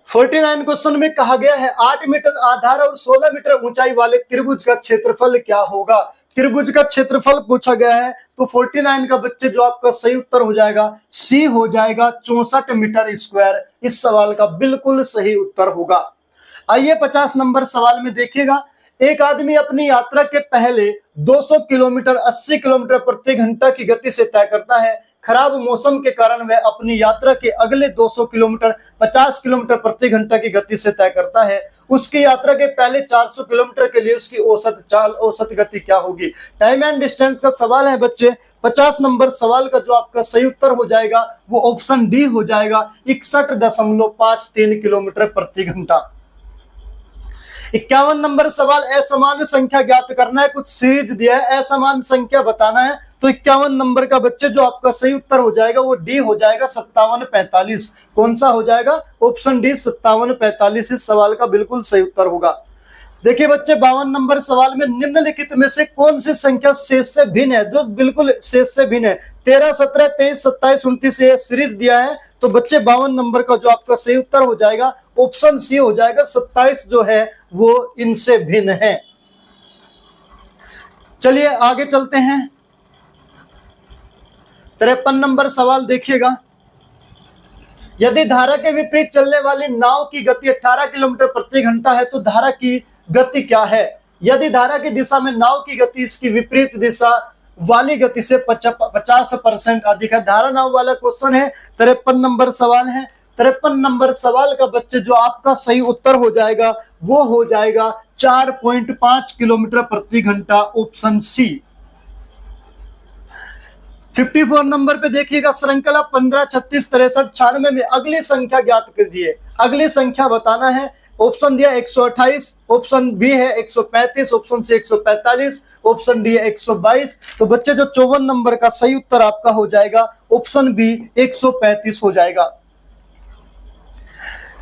49 क्वेश्चन में कहा गया है, 8 मीटर आधार और 16 मीटर ऊंचाई वाले त्रिभुज का क्षेत्रफल क्या होगा? त्रिभुज का क्षेत्रफल पूछा गया है, तो 49 का बच्चे जो आपका सही उत्तर हो जाएगा सी हो जाएगा 64 मीटर स्क्वायर इस सवाल का बिल्कुल सही उत्तर होगा। आइए 50 नंबर सवाल में देखिएगा, एक आदमी अपनी यात्रा के पहले 200 किलोमीटर 80 किलोमीटर प्रति घंटा की गति से तय करता है। खराब मौसम के कारण वह अपनी यात्रा के अगले 200 किलोमीटर 50 किलोमीटर प्रति घंटा की गति से तय करता है। उसकी यात्रा के पहले 400 किलोमीटर के लिए उसकी औसत गति क्या होगी? टाइम एंड डिस्टेंस का सवाल है बच्चे। 50 नंबर सवाल का जो आपका सही उत्तर हो जाएगा वो ऑप्शन डी हो जाएगा, 61.53 किलोमीटर प्रति घंटा। 51 नंबर सवाल, असमान संख्या ज्ञात करना है, कुछ सीरीज दिया है, असमान संख्या बताना है। तो 51 नंबर का बच्चे जो आपका सही उत्तर हो जाएगा वो डी हो जाएगा 5745। कौन सा हो जाएगा? ऑप्शन डी 5745 इस सवाल का बिल्कुल सही उत्तर होगा। देखिए बच्चे 52 नंबर सवाल में निम्नलिखित में से कौन सी संख्या शेष से भिन्न है? जो बिल्कुल शेष से भिन्न है, 13, 17, 23, 27, 29 ये सीरीज दिया है। तो बच्चे 52 नंबर का जो आपका सही उत्तर हो जाएगा ऑप्शन सी हो जाएगा, 27 जो है वो इनसे भिन्न है। चलिए आगे चलते हैं। 53 नंबर सवाल देखिएगा, यदि धारा के विपरीत चलने वाली नाव की गति 18 किलोमीटर प्रति घंटा है तो धारा की गति क्या है? यदि धारा की दिशा में नाव की गति इसकी विपरीत दिशा वाली गति से 50% अधिक है। धारा नाव वाला क्वेश्चन है। 53 नंबर सवाल है। 53 नंबर सवाल का बच्चे जो आपका सही उत्तर हो जाएगा वो हो जाएगा 4.5 किलोमीटर प्रति घंटा, ऑप्शन सी। 54 नंबर पे देखिएगा, श्रृंखला 15, 36, 63, 96 में अगली संख्या ज्ञात कीजिए। अगली संख्या बताना है। ऑप्शन दिया 128, ऑप्शन बी है 135, ऑप्शन सी 145, ऑप्शन डी है 122। तो बच्चे जो 54 नंबर का सही उत्तर आपका हो जाएगा ऑप्शन बी 135 हो जाएगा।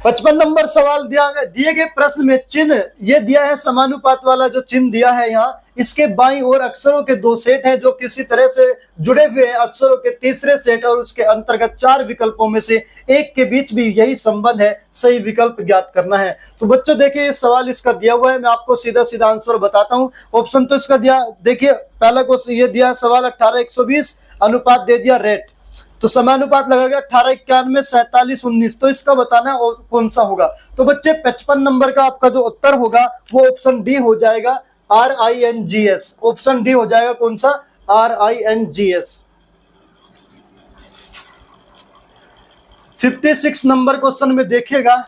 55 नंबर सवाल दिए गए प्रश्न में चिन्ह ये दिया है, समानुपात वाला जो चिन्ह दिया है यहाँ, इसके बाईं ओर अक्षरों के दो सेट हैं जो किसी तरह से जुड़े हुए हैं अक्षरों के तीसरे सेट, और उसके अंतर्गत 4 विकल्पों में से एक के बीच भी यही संबंध है, सही विकल्प ज्ञात करना है। तो बच्चों देखिए ये सवाल इसका दिया हुआ है, मैं आपको सीधा सीधा आंसर बताता हूं। ऑप्शन तो इसका दिया, देखिए पहला क्वेश्चन ये दिया सवाल 18:120, अनुपात दे दिया रेट, तो समानुपात लगेगा 18:91, 47:19, तो इसका बताना है कौन सा होगा। तो बच्चे 55 नंबर का आपका जो उत्तर होगा वो ऑप्शन डी हो जाएगा, RINGS। ऑप्शन डी हो जाएगा कौन सा, RINGS। 56 नंबर क्वेश्चन में देखिएगा,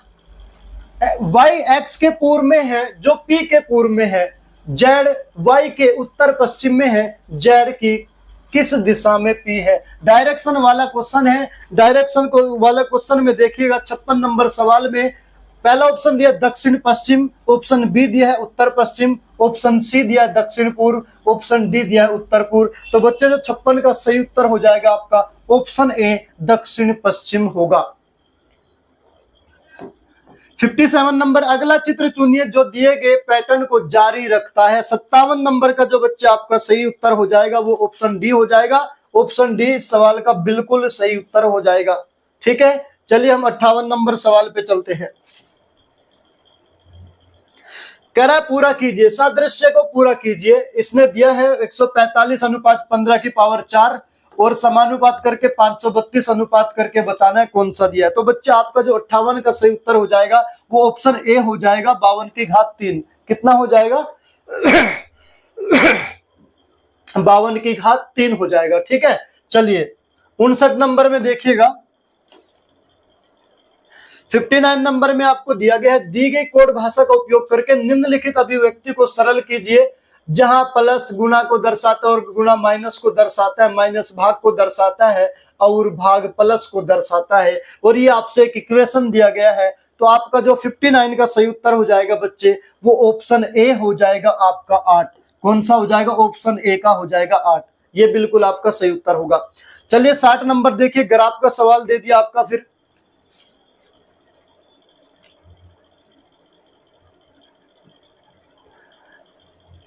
y x के पूर्व में है जो p के पूर्व में है, z y के उत्तर पश्चिम में है, z की किस दिशा में p है। डायरेक्शन वाला क्वेश्चन है। डायरेक्शन वाला क्वेश्चन में देखिएगा 56 नंबर सवाल में पहला ऑप्शन दिया दक्षिण पश्चिम, ऑप्शन बी दिया है उत्तर पश्चिम, ऑप्शन सी दिया है दक्षिण पूर्व, ऑप्शन डी दिया है उत्तर पूर्व। तो बच्चे जो 56 का सही उत्तर हो जाएगा आपका ऑप्शन ए दक्षिण पश्चिम होगा। 57 नंबर अगला चित्र चुनिए जो दिए गए पैटर्न को जारी रखता है। 57 नंबर का जो बच्चे आपका सही उत्तर हो जाएगा वो ऑप्शन डी हो जाएगा। ऑप्शन डी इस सवाल का बिल्कुल सही उत्तर हो जाएगा। ठीक है, चलिए हम 58 नंबर सवाल पे चलते हैं। कह रहा है पूरा कीजिए, सादृश्य को पूरा कीजिए। इसने दिया है 145 अनुपात 15 की पावर 4 और समानुपात करके 532 अनुपात करके बताना है कौन सा दिया है। तो बच्चे आपका जो 58 का सही उत्तर हो जाएगा वो ऑप्शन ए हो जाएगा, 52 की घात 3। कितना हो जाएगा 52 की घात 3 हो जाएगा। ठीक है, चलिए 59 नंबर में देखिएगा, 59 नंबर में आपको दिया गया है, दी गई कोड भाषा का उपयोग करके निम्नलिखित अभिव्यक्ति को सरल कीजिए। जहां प्लस गुणा को दर्शाता है और गुणा माइनस को दर्शाता है, माइनस भाग को दर्शाता है और भाग प्लस को दर्शाता है, और ये आपसे एक इक्वेशन दिया गया है। तो आपका जो 59 का सही उत्तर हो जाएगा बच्चे वो ऑप्शन ए हो जाएगा आपका 8। कौन सा हो जाएगा, ऑप्शन ए का हो जाएगा 8। ये बिल्कुल आपका सही उत्तर होगा। चलिए 60 नंबर देखिए, ग्राफ का सवाल दे दिया आपका। फिर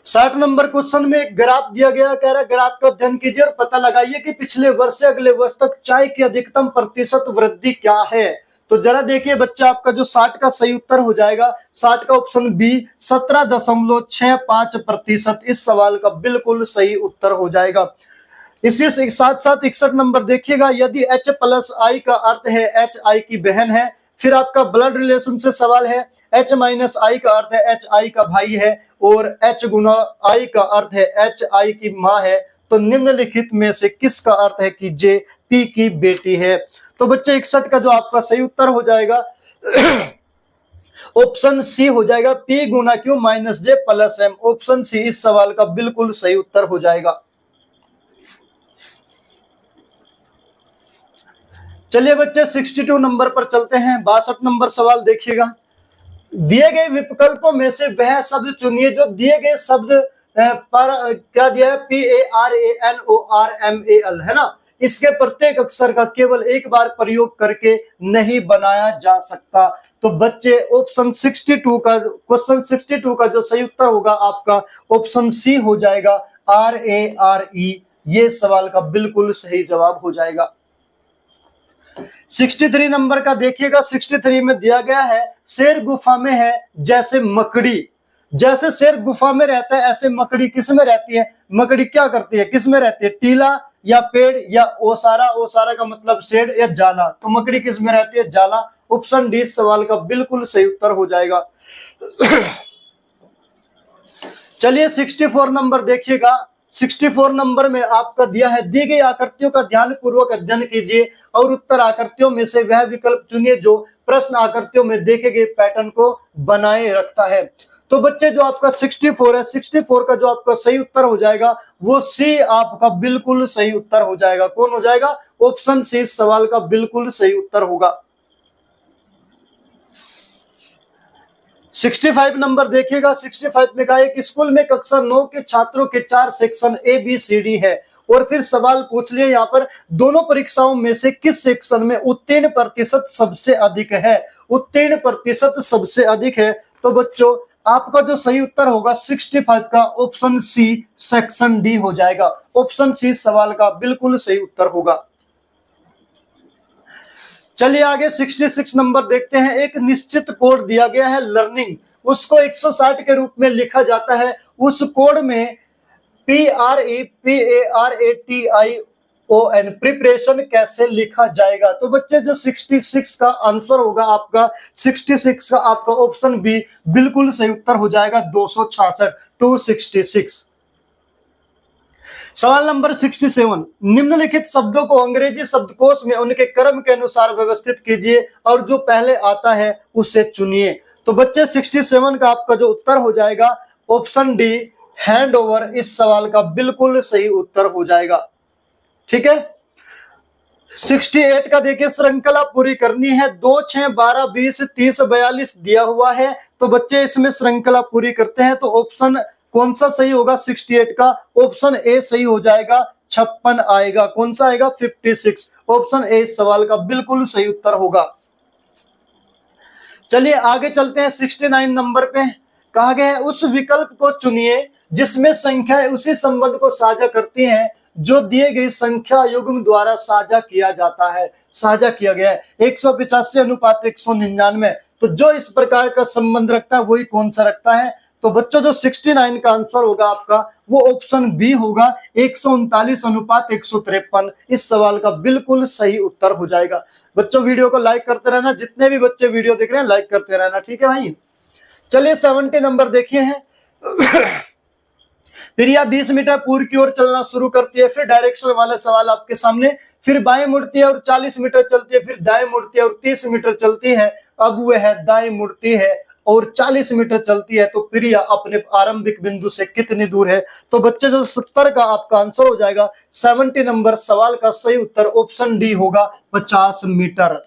60 नंबर क्वेश्चन में एक ग्राफ दिया गया, कह रहा है ग्राफ का अध्ययन कीजिए और पता लगाइए कि पिछले वर्ष से अगले वर्ष तक चाय की अधिकतम प्रतिशत वृद्धि क्या है। तो जरा देखिए बच्चा, आपका जो 60 का सही उत्तर हो जाएगा 60 का ऑप्शन बी 17.65%। इस सवाल का बिल्कुल सही उत्तर हो जाएगा। इसी साथ साथ 61 नंबर देखिएगा, यदि H प्लस आई का अर्थ है H आई की बहन है, फिर आपका ब्लड रिलेशन से सवाल है, H माइनस आई का अर्थ है H आई का भाई है, और H गुना आई का अर्थ है H आई की माँ है, तो निम्नलिखित में से किसका अर्थ है कि J P की बेटी है। तो बच्चे 61 का जो आपका सही उत्तर हो जाएगा ऑप्शन सी हो जाएगा, P गुना Q minus J plus M। Option C इस सवाल का बिल्कुल सही उत्तर हो जाएगा। चलिए बच्चे 62 नंबर पर चलते हैं। 62 नंबर सवाल देखिएगा, दिए गए विकल्पों में से वह शब्द चुनिए जो दिए गए शब्द पर क्या दिया है, PARANORMAL है ना, इसके प्रत्येक अक्षर का केवल एक बार प्रयोग करके नहीं बनाया जा सकता। तो बच्चे ऑप्शन 62 का क्वेश्चन 62 का जो सही उत्तर होगा आपका ऑप्शन सी हो जाएगा, RARE। ये सवाल का बिल्कुल सही जवाब हो जाएगा। 63 नंबर का देखिएगा, 63 में दिया गया है, शेर गुफा में है जैसे मकड़ी। जैसे शेर गुफा में रहता है ऐसे मकड़ी किस में रहती है। मकड़ी क्या करती है, किस में रहती है, टीला या पेड़ या ओसारा। ओसारा का मतलब शेड या जाला, तो मकड़ी किस में रहती है, जाला। ऑप्शन डी सवाल का बिल्कुल सही उत्तर हो जाएगा। चलिए 64 नंबर देखिएगा, 64 नंबर में आपका दिया है, दी गई आकृतियों का ध्यान पूर्वक अध्ययन कीजिए और उत्तर आकृतियों में से वह विकल्प चुनिए जो प्रश्न आकृतियों में देखे गए पैटर्न को बनाए रखता है। तो बच्चे जो आपका 64 है, 64 का जो आपका सही उत्तर हो जाएगा वो सी आपका बिल्कुल सही उत्तर हो जाएगा। कौन हो जाएगा? ऑप्शन सी इस सवाल का बिल्कुल सही उत्तर होगा। 65 नंबर देखिएगा। 65 में कहा एक स्कूल में कक्षा 9 के छात्रों के 4 सेक्शन ABCD है और फिर सवाल पूछ लिया यहाँ पर दोनों परीक्षाओं में से किस सेक्शन में उत्तीर्ण प्रतिशत सबसे अधिक है? उत्तीर्ण प्रतिशत सबसे अधिक है तो बच्चों आपका जो सही उत्तर होगा 65 का ऑप्शन सी सेक्शन डी हो जाएगा। ऑप्शन सी सवाल का बिल्कुल सही उत्तर होगा। चलिए आगे 66 नंबर देखते हैं। एक निश्चित कोड दिया गया है लर्निंग, उसको 160 के रूप में लिखा जाता है। उस कोड में PREPARATION प्रिपरेशन कैसे लिखा जाएगा? तो बच्चे जो 66 का आंसर होगा आपका 66 का आपका ऑप्शन बी बिल्कुल सही उत्तर हो जाएगा। 266 266। सवाल नंबर 67, निम्नलिखित शब्दों को अंग्रेजी शब्दकोश में उनके क्रम के अनुसार व्यवस्थित कीजिए और जो पहले आता है उसे चुनिए। तो बच्चे 67 का आपका जो उत्तर हो जाएगा ऑप्शन डी हैंड ओवर इस सवाल का बिल्कुल सही उत्तर हो जाएगा। ठीक है। 68 का देखिए श्रृंखला पूरी करनी है। 2 6 12 20 30 42 दिया हुआ है तो बच्चे इसमें श्रृंखला पूरी करते हैं तो ऑप्शन कौन सा सही होगा? 68 का ऑप्शन ए सही हो जाएगा। 56 आएगा। कौन सा आएगा? 56। ऑप्शन ए इस सवाल का बिल्कुल सही उत्तर होगा। चलिए आगे चलते हैं। 69 नंबर पे कहा गया है उस विकल्प को चुनिए जिसमें संख्याएं उसी संबंध को साझा करती हैं जो दिए गई संख्या युग्म द्वारा साझा किया जाता है। साझा किया गया है 185 अनुपात 199। तो जो इस प्रकार का संबंध रखता है वही कौन सा रखता है? तो बच्चों जो 69 का आंसर होगा आपका वो ऑप्शन बी होगा 139 अनुपात 153। इस सवाल का बिल्कुल सही उत्तर हो जाएगा। बच्चों वीडियो को लाइक करते रहना, जितने भी बच्चे वीडियो देख रहे हैं लाइक करते रहना। ठीक है भाई। चलिए 70 नंबर देखिए हैं। फिर यह 20 मीटर पूर्व की ओर चलना शुरू करती है। फिर डायरेक्शन वाला सवाल आपके सामने। फिर बाएं मुड़ती है और 40 मीटर चलती है। फिर दाएं मुड़ती है और 30 मीटर चलती है। अब वह दाएं मुड़ती है और 40 मीटर चलती है तो प्रिया अपने आरंभिक बिंदु से कितनी दूर है? तो बच्चे जो 70 का आपका आंसर हो जाएगा 70 नंबर सवाल का सही उत्तर ऑप्शन डी होगा 50 मीटर।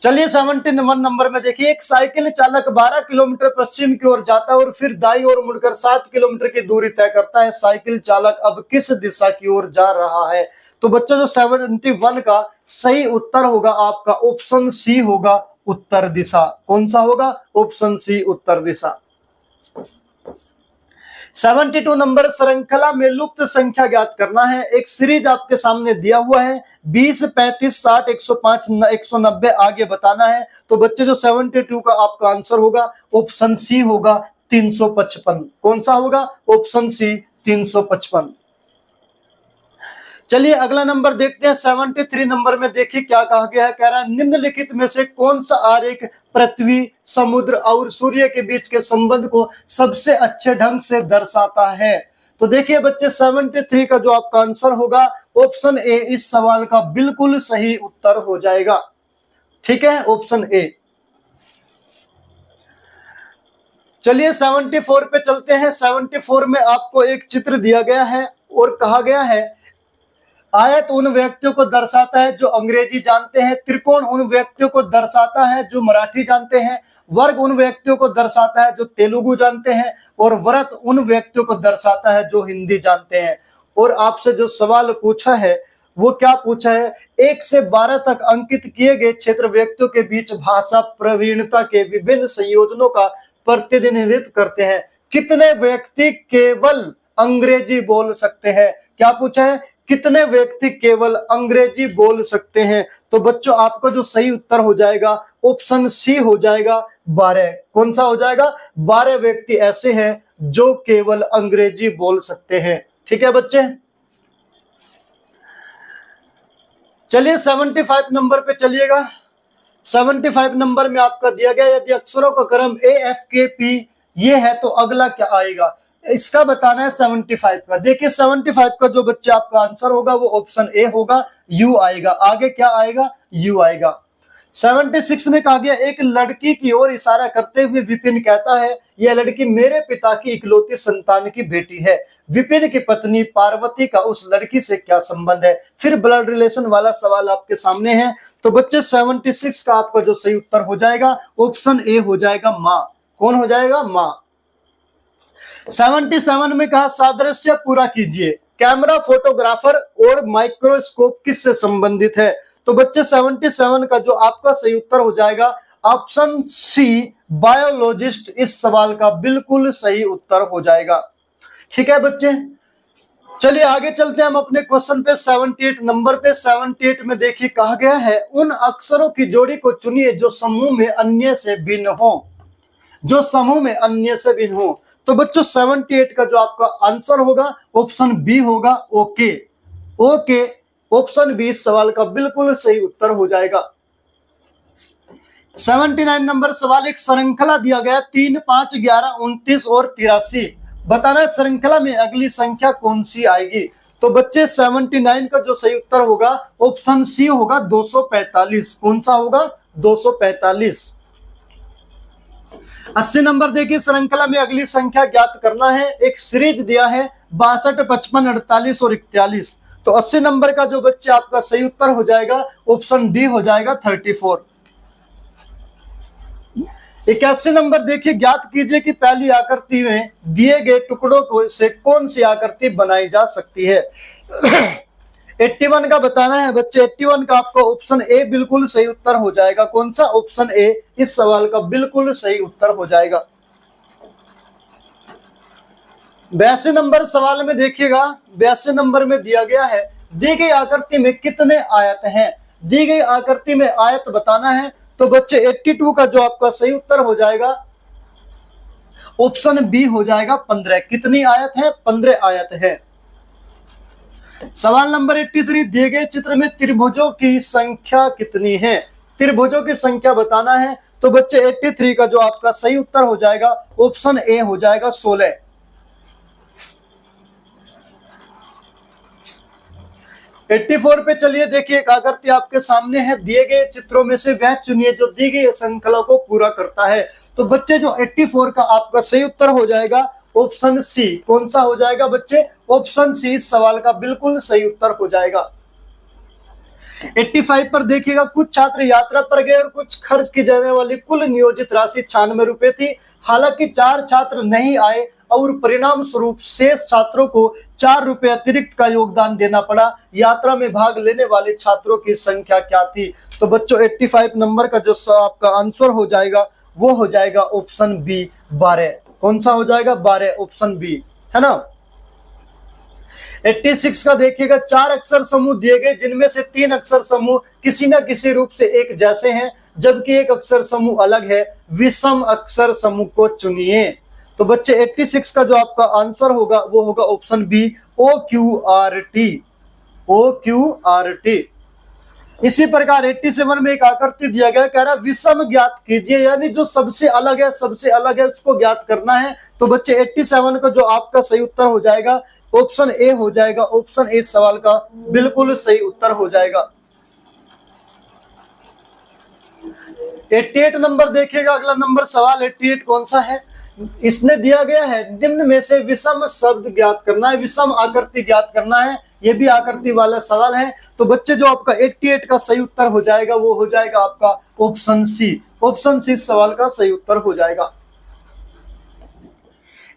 चलिए 71 नंबर में देखिए एक साइकिल चालक 12 किलोमीटर पश्चिम की ओर जाता है और फिर दाईं ओर मुड़कर 7 किलोमीटर की दूरी तय करता है। साइकिल चालक अब किस दिशा की ओर जा रहा है? तो बच्चों जो 71 का सही उत्तर होगा आपका ऑप्शन सी होगा उत्तर दिशा। कौन सा होगा? ऑप्शन सी उत्तर दिशा। 72 नंबर श्रृंखला में लुप्त संख्या ज्ञात करना है। एक सीरीज आपके सामने दिया हुआ है 20 35 60 105 190 आगे बताना है। तो बच्चे जो 72 का आपका आंसर होगा ऑप्शन सी होगा 355। कौन सा होगा? Option C 355। चलिए अगला नंबर देखते हैं। 73 नंबर में देखिए क्या कहा गया है। कह रहा है निम्नलिखित में से कौन सा आरेख पृथ्वी समुद्र और सूर्य के बीच के संबंध को सबसे अच्छे ढंग से दर्शाता है? तो देखिए बच्चे 73 का जो आपका आंसर होगा ऑप्शन ए इस सवाल का बिल्कुल सही उत्तर हो जाएगा। ठीक है, ऑप्शन ए। चलिए 74 पे चलते हैं। 74 में आपको एक चित्र दिया गया है और कहा गया है आयत उन व्यक्तियों को दर्शाता है जो अंग्रेजी जानते हैं। त्रिकोण उन व्यक्तियों को दर्शाता है जो मराठी जानते हैं। वर्ग उन व्यक्तियों को दर्शाता है जो तेलुगु जानते हैं और व्रत उन व्यक्तियों को दर्शाता है जो हिंदी जानते हैं। और आपसे जो सवाल पूछा है वो क्या पूछा है? 1 से 12 तक अंकित किए गए क्षेत्र व्यक्तियों के बीच भाषा प्रवीणता के विभिन्न संयोजनों का प्रतिनिधित्व करते हैं। कितने व्यक्ति केवल अंग्रेजी बोल सकते हैं? क्या पूछा है? कितने व्यक्ति केवल अंग्रेजी बोल सकते हैं? तो बच्चों आपका जो सही उत्तर हो जाएगा ऑप्शन सी हो जाएगा 12। कौन सा हो जाएगा? 12 व्यक्ति ऐसे हैं जो केवल अंग्रेजी बोल सकते हैं। ठीक है बच्चे। चलिए 75 नंबर पे चलिएगा। 75 नंबर में आपका दिया गया यदि अक्षरों का क्रम AFKP ये है तो अगला क्या आएगा? इसका बताना है 75 का। देखिए 75 का जो बच्चे आपका आंसर होगा वो ऑप्शन ए होगा, यू आएगा। आगे क्या आएगा? यू आएगा। 76 में कहा गया, एक लड़की की ओर इशारा करते हुए विपिन कहता है, यह लड़की मेरे पिता की इकलौती संतान की बेटी है। विपिन की पत्नी पार्वती का उस लड़की से क्या संबंध है? फिर ब्लड रिलेशन वाला सवाल आपके सामने है। तो बच्चे 76 का आपका जो सही उत्तर हो जाएगा ऑप्शन ए हो जाएगा, माँ। कौन हो जाएगा? माँ। 77 में कहा, सादृश्य पूरा कीजिए, कैमरा, फोटोग्राफर और माइक्रोस्कोप किससे संबंधित है? तो बच्चे 77 का जो आपका सही उत्तर हो जाएगा ऑप्शन सी, बायोलॉजिस्ट, इस सवाल का बिल्कुल सही उत्तर हो जाएगा। ठीक है बच्चे, चलिए आगे चलते हैं हम अपने क्वेश्चन पे 78 नंबर पे। 78 में देखिए कहा गया है, उन अक्षरों की जोड़ी को चुनिए जो समूह में अन्य से भिन्न हो, जो समूह में अन्य से भिन्न हो। तो बच्चों 78 का जो आपका आंसर होगा ऑप्शन बी होगा, ओके। ओके, ऑप्शन बी इस सवाल का बिल्कुल सही उत्तर हो जाएगा। 79 नंबर सवाल, एक श्रृंखला दिया गया 3, 5, 11, 29 और 83, बताना श्रृंखला में अगली संख्या कौन सी आएगी? तो बच्चे 79 का जो सही उत्तर होगा ऑप्शन सी होगा, 245। कौन सा होगा? 245। 80 नंबर देखिए, श्रृंखला में अगली संख्या ज्ञात करना है। एक सीरीज दिया है 62, 55, 48 और 41। तो 80 नंबर का जो बच्चे आपका सही उत्तर हो जाएगा ऑप्शन डी हो जाएगा, 34। 81 नंबर देखिए, ज्ञात कीजिए कि पहली आकृति में दिए गए टुकड़ों को से कौन सी आकृति बनाई जा सकती है? 81 का बताना है बच्चे। 81 का आपका ऑप्शन ए बिल्कुल सही उत्तर हो जाएगा। कौन सा? ऑप्शन ए इस सवाल का बिल्कुल सही उत्तर हो जाएगा। 82 नंबर सवाल में देखिएगा, 82 नंबर में दिया गया है, दी गई आकृति में कितने आयत हैं? दी गई आकृति में आयत बताना है। तो बच्चे 82 का जो आपका सही उत्तर हो जाएगा ऑप्शन बी हो जाएगा, 15। कितनी आयत है? 15 आयत है। सवाल नंबर 83, दिए गए चित्र में त्रिभुजों की संख्या कितनी है? त्रिभुजों की संख्या बताना है। तो बच्चे 83 का जो आपका सही उत्तर हो जाएगा ऑप्शन ए हो जाएगा, 16। 84 पे चलिए देखिए, एक आकृति आपके सामने है, दिए गए चित्रों में से वह चुनिए जो दी गई श्रृंखला को पूरा करता है। तो बच्चे जो 84 का आपका सही उत्तर हो जाएगा ऑप्शन सी। कौन सा हो जाएगा बच्चे? ऑप्शन सी इस सवाल का बिल्कुल सही उत्तर हो जाएगा। 85 पर देखिएगा, कुछ छात्र यात्रा पर गए और कुछ खर्च की जाने वाली कुल नियोजित राशि 96 रुपए थी। हालांकि 4 छात्र नहीं आए और परिणाम स्वरूप शेष छात्रों को 4 रुपए अतिरिक्त का योगदान देना पड़ा। यात्रा में भाग लेने वाले छात्रों की संख्या क्या थी? तो बच्चों 85 नंबर का जो आपका आंसर हो जाएगा वो हो जाएगा ऑप्शन बी, 12। कौन सा हो जाएगा? 12, ऑप्शन बी, है ना। 86 का देखिएगा, 4 अक्षर समूह दिए गए जिनमें से 3 अक्षर समूह किसी न किसी रूप से एक जैसे हैं, जबकि एक अक्षर समूह अलग है। विषम अक्षर समूह को चुनिए। तो बच्चे 86 का जो आपका आंसर होगा वो होगा ऑप्शन बी, OQRT। OQRT। इसी प्रकार 87 में एक आकृति दिया गया, कह रहा विषम ज्ञात कीजिए, यानी जो सबसे अलग है, सबसे अलग है उसको ज्ञात करना है। तो बच्चे 87 का जो आपका सही उत्तर हो जाएगा ऑप्शन ए हो जाएगा। ऑप्शन ए सवाल का बिल्कुल सही उत्तर हो जाएगा। 88 नंबर देखिएगा, अगला नंबर सवाल 88 कौन सा है? इसने दिया गया है, निम्न में से विषम शब्द ज्ञात करना है, विषम आकृति ज्ञात करना है। ये भी आकृति वाला सवाल है। तो बच्चे जो आपका 88 का सही उत्तर हो जाएगा वो हो जाएगा आपका ऑप्शन सी। ऑप्शन सी सवाल का सही उत्तर हो जाएगा।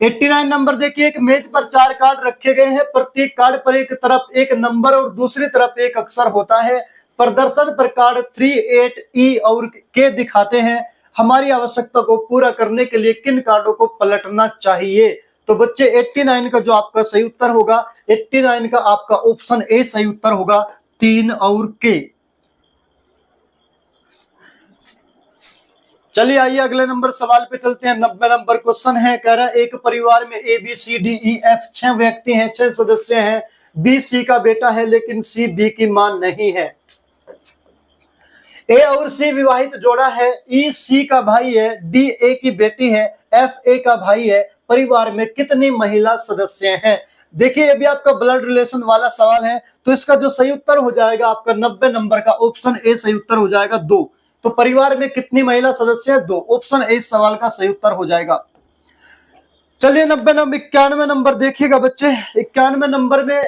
89 नंबर देखिए, एक मेज पर 4 कार्ड रखे गए हैं। प्रत्येक कार्ड पर एक तरफ एक नंबर और दूसरी तरफ एक अक्षर होता है। प्रदर्शन पर कार्ड 3, 8, E और K दिखाते हैं। हमारी आवश्यकता को पूरा करने के लिए किन कार्डों को पलटना चाहिए? तो बच्चे 89 का जो आपका सही उत्तर होगा, 89 का आपका ऑप्शन ए सही उत्तर होगा, 3 और K। चलिए आइए अगले नंबर सवाल पे चलते हैं। 90 नंबर क्वेश्चन है, कह रहा है एक परिवार में ABCDEF 6 व्यक्ति हैं, 6 सदस्य हैं। B C का बेटा है लेकिन C B की मां नहीं है। A और C विवाहित जोड़ा है। E C का भाई है, D A की बेटी है, F A का भाई है। परिवार में कितनी महिला सदस्य हैं? देखिए ये भी आपका ब्लड रिलेशन वाला सवाल है। तो इसका जो सही उत्तर हो जाएगा आपका 90 नंबर का ऑप्शन ए सही उत्तर हो जाएगा, 2। तो परिवार में कितनी महिला सदस्य है? 2। ऑप्शन ए इस सवाल का सही उत्तर हो जाएगा। चलिए 91 नंबर देखिएगा बच्चे। 91 नंबर में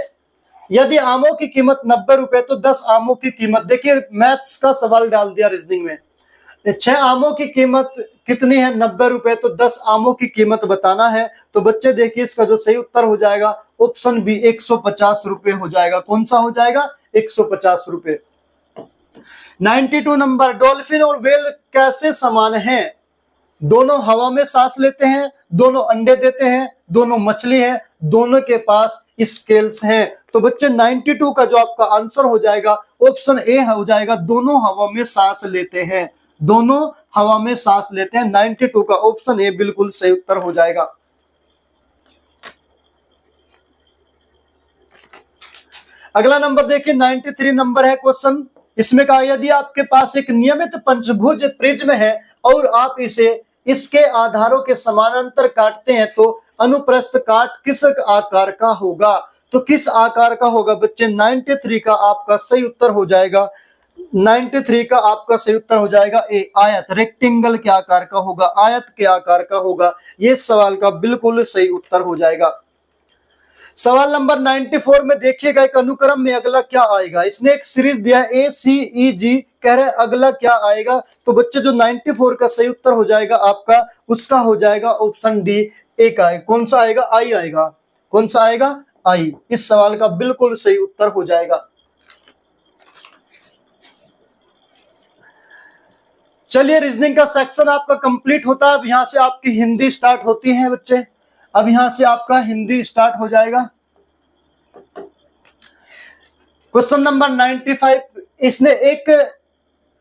यदि आमों की कीमत 90 रुपए तो 10 आमों की कीमत, देखिए मैथ्स का सवाल डाल दिया रीजनिंग में। 6 आमों की कीमत कितनी है? 90 रुपए। तो 10 आमों की कीमत बताना है। तो बच्चे देखिए इसका जो सही उत्तर हो जाएगा ऑप्शन बी 150 रुपए हो जाएगा। कौन सा हो जाएगा? 150 रुपए। 92 नंबर, डॉल्फिन और व्हेल कैसे समान हैं? दोनों हवा में सांस लेते हैं, दोनों अंडे देते हैं, दोनों मछली है, दोनों के पास स्केल्स हैं। तो बच्चे 92 का जो आपका आंसर हो जाएगा ऑप्शन ए हो जाएगा, दोनों हवा में सांस लेते हैं। दोनों हवा में सांस लेते हैं। 92 का ऑप्शन ए बिल्कुल सही उत्तर हो जाएगा। अगला नंबर देखिए 93 नंबर है क्वेश्चन। इसमें कहा यदि आपके पास एक नियमित पंचभुज प्रिज्म है और आप इसे इसके आधारों के समानांतर काटते हैं तो अनुप्रस्थ काट किस आकार का होगा? तो किस आकार का होगा बच्चे? 93 का आपका सही उत्तर हो जाएगा। 93 का आपका सही उत्तर हो जाएगा ए, आयत, रेक्टेंगल के आकार का होगा, आयत के आकार का होगा। ये सवाल का बिल्कुल सही उत्तर हो जाएगा। सवाल नंबर 94 में देखिएगा एक अनुक्रम में अगला क्या आएगा। इसने एक सीरीज दिया है ACEG, कह रहे अगला क्या आएगा। तो बच्चे जो 94 का सही उत्तर हो जाएगा आपका, उसका हो जाएगा ऑप्शन डी ए का। कौन सा आएगा? आई आएगा। कौन सा आएगा? आई। इस सवाल का बिल्कुल सही उत्तर हो जाएगा। चलिए रीजनिंग का सेक्शन आपका कंप्लीट होता है। अब यहां से आपकी हिंदी स्टार्ट होती है बच्चे। अब यहां से आपका हिंदी स्टार्ट हो जाएगा। क्वेश्चन नंबर 95, इसने एक